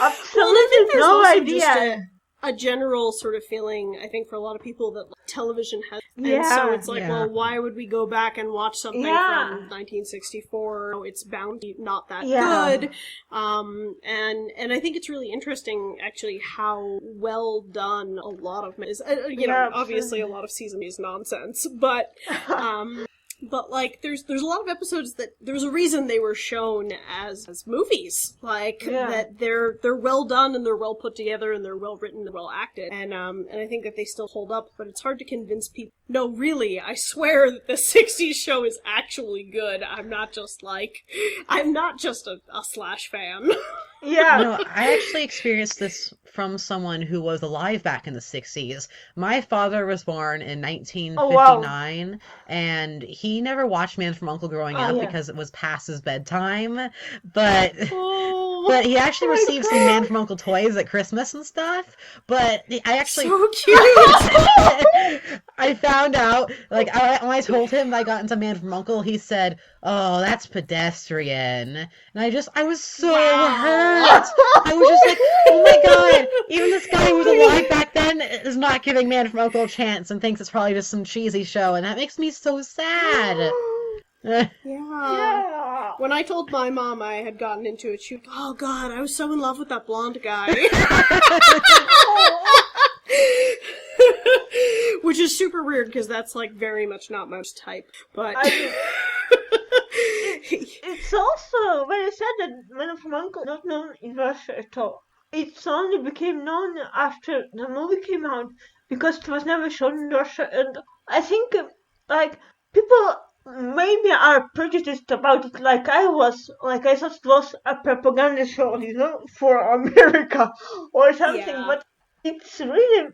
Absolutely no idea. A general sort of feeling, I think, for a lot of people that television has. And so it's like, well, why would we go back and watch something from 1964? It's bound to be not that good. And I think it's really interesting, actually, how well done a lot of it is. Obviously a lot of season is nonsense, but like, there's a lot of episodes that there's a reason they were shown as movies. That they're well done and they're well put together and they're well written and well acted. And I think that they still hold up, but it's hard to convince people. No, really, I swear that the 60s show is actually good. I'm not just a Slash fan. Yeah. No, I actually experienced this from someone who was alive back in the 60s. My father was born in 1959, and he never watched Man from U.N.C.L.E. growing up because it was past his bedtime. But he actually received some Man from U.N.C.L.E. toys at Christmas and stuff. But I actually... So cute! I found out, when I told him that I got into Man from U.N.C.L.E., he said, "Oh, that's pedestrian." And I was so hurt. I was just like, oh my god, even this guy who was alive back then is not giving Man from U.N.C.L.E. a chance and thinks it's probably just some cheesy show, and that makes me so sad. Yeah. When I told my mom I had gotten into it, she was like, oh god, I was so in love with that blonde guy. Which is super weird, because that's, very much not my type, but... It's also very sad that Man from U.N.C.L.E. is not known in Russia at all. It only became known after the movie came out, because it was never shown in Russia, and I think, people maybe are prejudiced about it like I was. I thought it was a propaganda show, for America or something, but it's really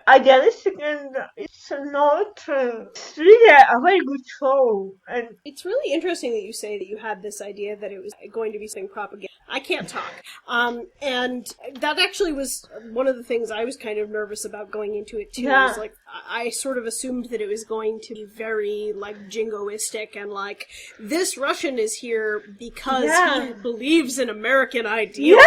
idealistic, and it's not. It's really a very good show, and it's really interesting that you say that you had this idea that it was going to be something propaganda. I can't talk, and that actually was one of the things I was kind of nervous about going into it too. Yeah. Was I sort of assumed that it was going to be very jingoistic and this Russian is here because he believes in American ideals.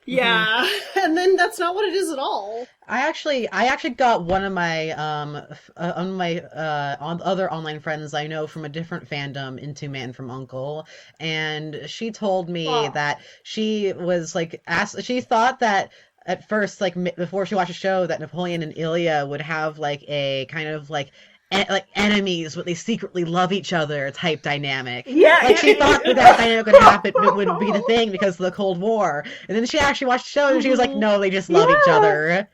Yeah, and then that's not what it is at all. I actually got one of my other online friends I know from a different fandom into Man from U.N.C.L.E., and she told me that she was she thought that at first, before she watched the show, that Napoleon and Ilya would have a kind of enemies, but they secretly love each other type dynamic. Yeah. She thought that dynamic would happen, it would be the thing because of the Cold War. And then she actually watched the show and she was like, no, they just love each other.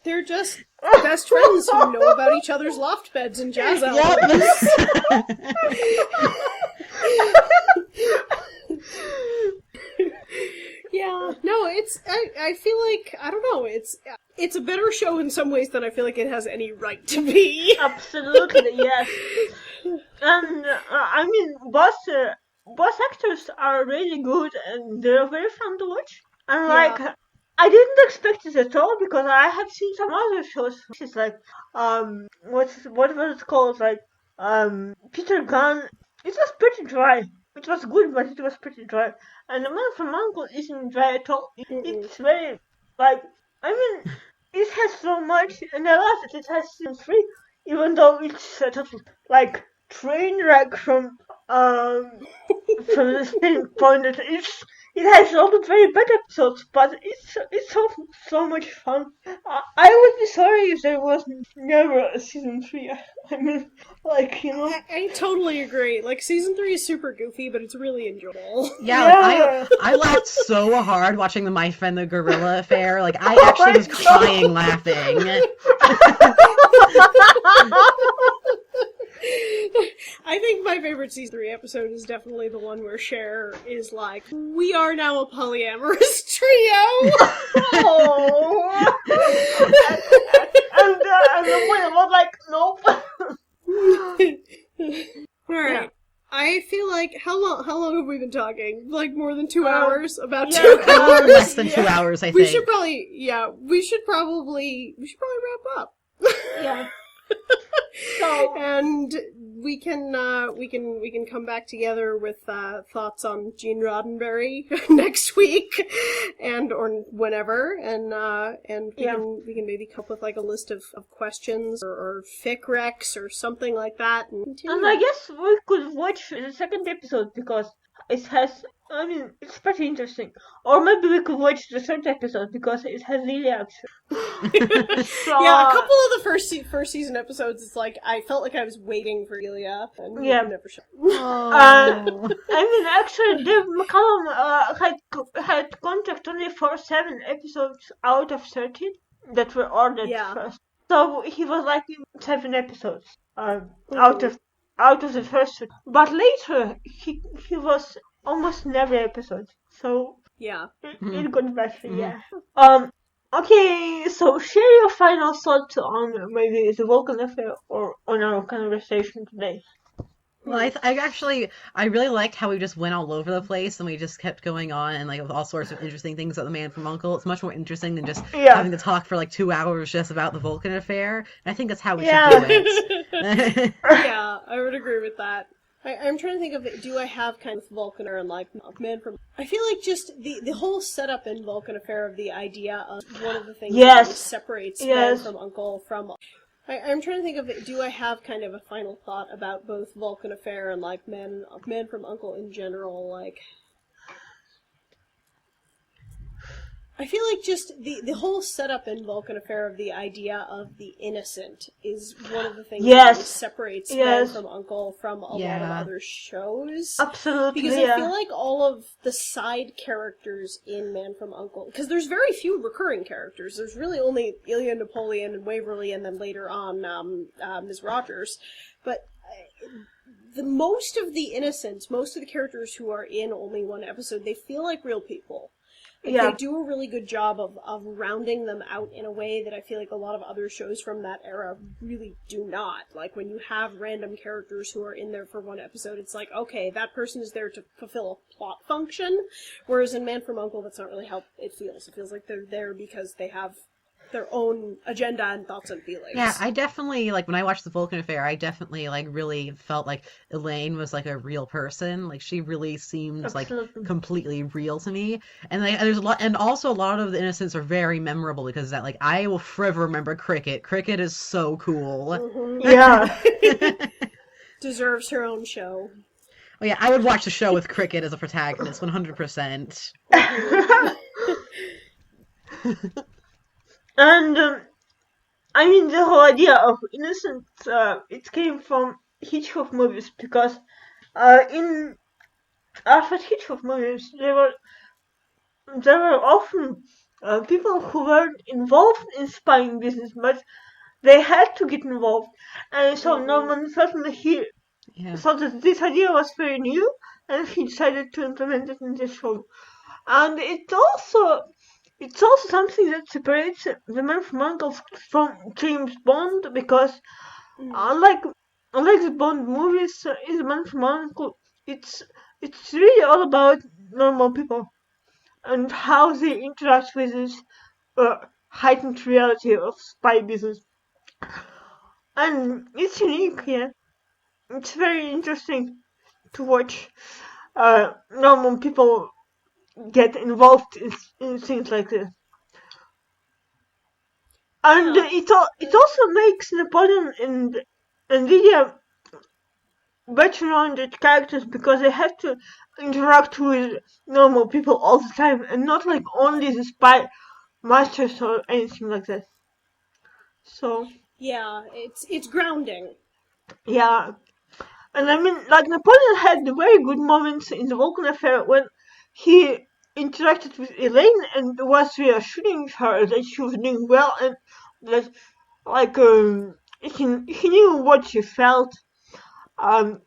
They're just best friends who know about each other's loft beds and jazz albums. Yeah, no, I feel like, I don't know, it's a better show in some ways than I feel like it has any right to be. Absolutely, yes. And, both actors are really good, and they're very fun to watch. And, I didn't expect it at all, because I have seen some other shows. It's what was it called? Peter Gunn. It was pretty dry. It was good, but it was pretty dry. And the Man from U.N.C.L.E. isn't dry at all. It's very, it has so much, and I love it. It has season 3, even though it's a total, train wreck from the standpoint that it has all the very bad episodes, but it's so much fun. I would be sorry if there was never a season 3. I totally agree. Season 3 is super goofy, but it's really enjoyable. Yeah, I laughed so hard watching the My Friend the Gorilla Affair. I actually was crying laughing. I think my favorite season 3 episode is definitely the one where Cher is like, "We are now a polyamorous trio." Oh. and the point was like, nope. All right. Yeah. I feel like how long have we been talking? Like more than 2 hours? About 2 hours? Less than 2 hours, I think. We should probably wrap up. Yeah. So, and we can come back together with thoughts on Gene Roddenberry next week, or whenever, and we can maybe come up with like a list of questions or fic recs or something like that, and continue. And I guess we could watch the second episode because it has. I mean, it's pretty interesting. Or maybe we could watch the third episode because it has Lily action. So, yeah, a couple of the first season episodes, it's like I felt like I was waiting for Ilya, and never showed. I mean, actually, Dave McCallum had contract only for 7 episodes out of 13 that were ordered first. So he was like in 7 episodes out of the first 2. But later he was almost in every episode. So it got better. Yeah. Okay, so share your final thoughts on maybe the Vulcan Affair or on our conversation today. Well, I really liked how we just went all over the place and we just kept going on and like with all sorts of interesting things about the Man from U.N.C.L.E. It's much more interesting than just having to talk for like 2 hours just about the Vulcan Affair. And I think that's how we should do it. Yeah, I would agree with that. I'm trying to think of, do I have kind of Vulcan or like Man from... I feel like just the whole setup in Vulcan Affair of the idea of one of the things that separates Man from U.N.C.L.E. from... I'm trying to think of, do I have kind of a final thought about both Vulcan Affair and like Man from U.N.C.L.E. in general, like... I feel like just the whole setup in Vulcan Affair of the idea of the innocent is one of the things that separates Man from U.N.C.L.E. from a lot of other shows. Absolutely, because I feel like all of the side characters in Man from U.N.C.L.E. because there's very few recurring characters. There's really only Ilya, Napoleon, and Waverly, and then later on Ms. Rogers. But most of the innocents, most of the characters who are in only one episode, they feel like real people. They do a really good job of rounding them out in a way that I feel like a lot of other shows from that era really do not. Like, when you have random characters who are in there for one episode, it's like, okay, that person is there to fulfill a plot function, whereas in Man from U.N.C.L.E., that's not really how it feels. It feels like they're there because they have their own agenda and thoughts and feelings. Yeah, I definitely, like, when I watched the Vulcan Affair, I definitely, like, really felt like Elaine was, like, a real person. Like, she really seemed, like, completely real to me. And, like, there's a lot, and also a lot of the innocents are very memorable because that, like, I will forever remember Cricket. Cricket is so cool. Mm-hmm. Yeah. Deserves her own show. Oh, yeah, I would watch the show with Cricket as a protagonist, 100%. And, I mean, the whole idea of innocence, it came from Hitchcock movies, because, in Alfred Hitchcock movies, there were often, people who weren't involved in spying business, but they had to get involved, and so Norman certainly thought that this idea was very new, and he decided to implement it in the show. And it's also something that separates the Man from U.N.C.L.E. from James Bond, because unlike the Bond movies, in the Man from U.N.C.L.E., it's really all about normal people and how they interact with this heightened reality of spy business. And it's unique, yeah. It's very interesting to watch normal people get involved in things like this. And it also makes Napoleon and Lydia better rounded characters, because they have to interact with normal people all the time and not like only the spy masters or anything like that. So yeah, it's grounding. Yeah. And I mean, like, Napoleon had very good moments in the Vulcan Affair when he interacted with Elaine and was reassuring her that she was doing well, and that, like, he knew what she felt.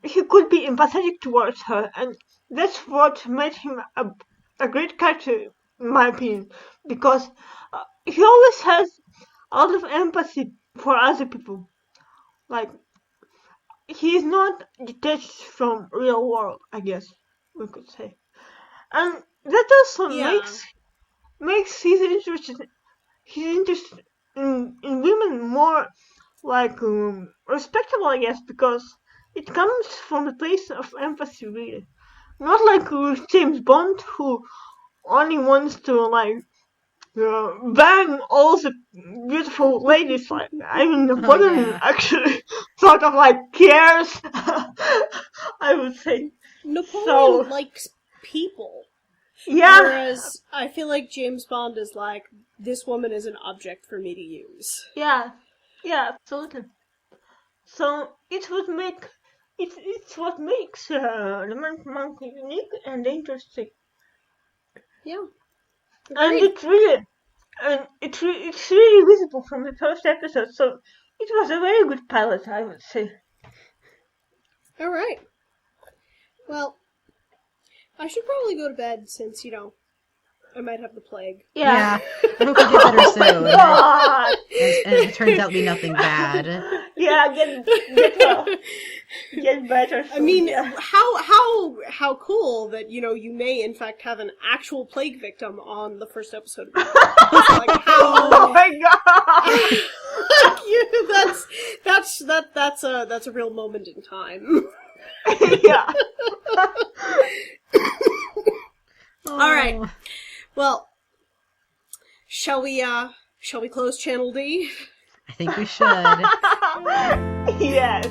he could be empathetic towards her, and that's what made him a great character, in my opinion, because he always has a lot of empathy for other people. Like, he is not detached from real world, I guess we could say, and that also makes his interest in women more like respectable, I guess, because it comes from a place of empathy, really. Not like with James Bond, who only wants to like bang all the beautiful ladies. Like, I mean, Napoleon actually sort of like cares. I would say. Napoleon likes people. Yeah. Whereas I feel like James Bond is like, this woman is an object for me to use. Yeah, absolutely. So it's what makes Romantic Monkey unique and interesting. Yeah. And it's really visible from the first episode. So it was a very good pilot, I would say. All right. Well, I should probably go to bed since, I might have the plague. Yeah. I hope you get better soon. And it turns out to be nothing bad. Yeah, get well. Get better soon. I mean, how cool that, you may in fact have an actual plague victim on the first episode of your like, how... Oh my god! that's a real moment in time. Yeah. All right. Well, shall we close Channel D? I think we should. Yes.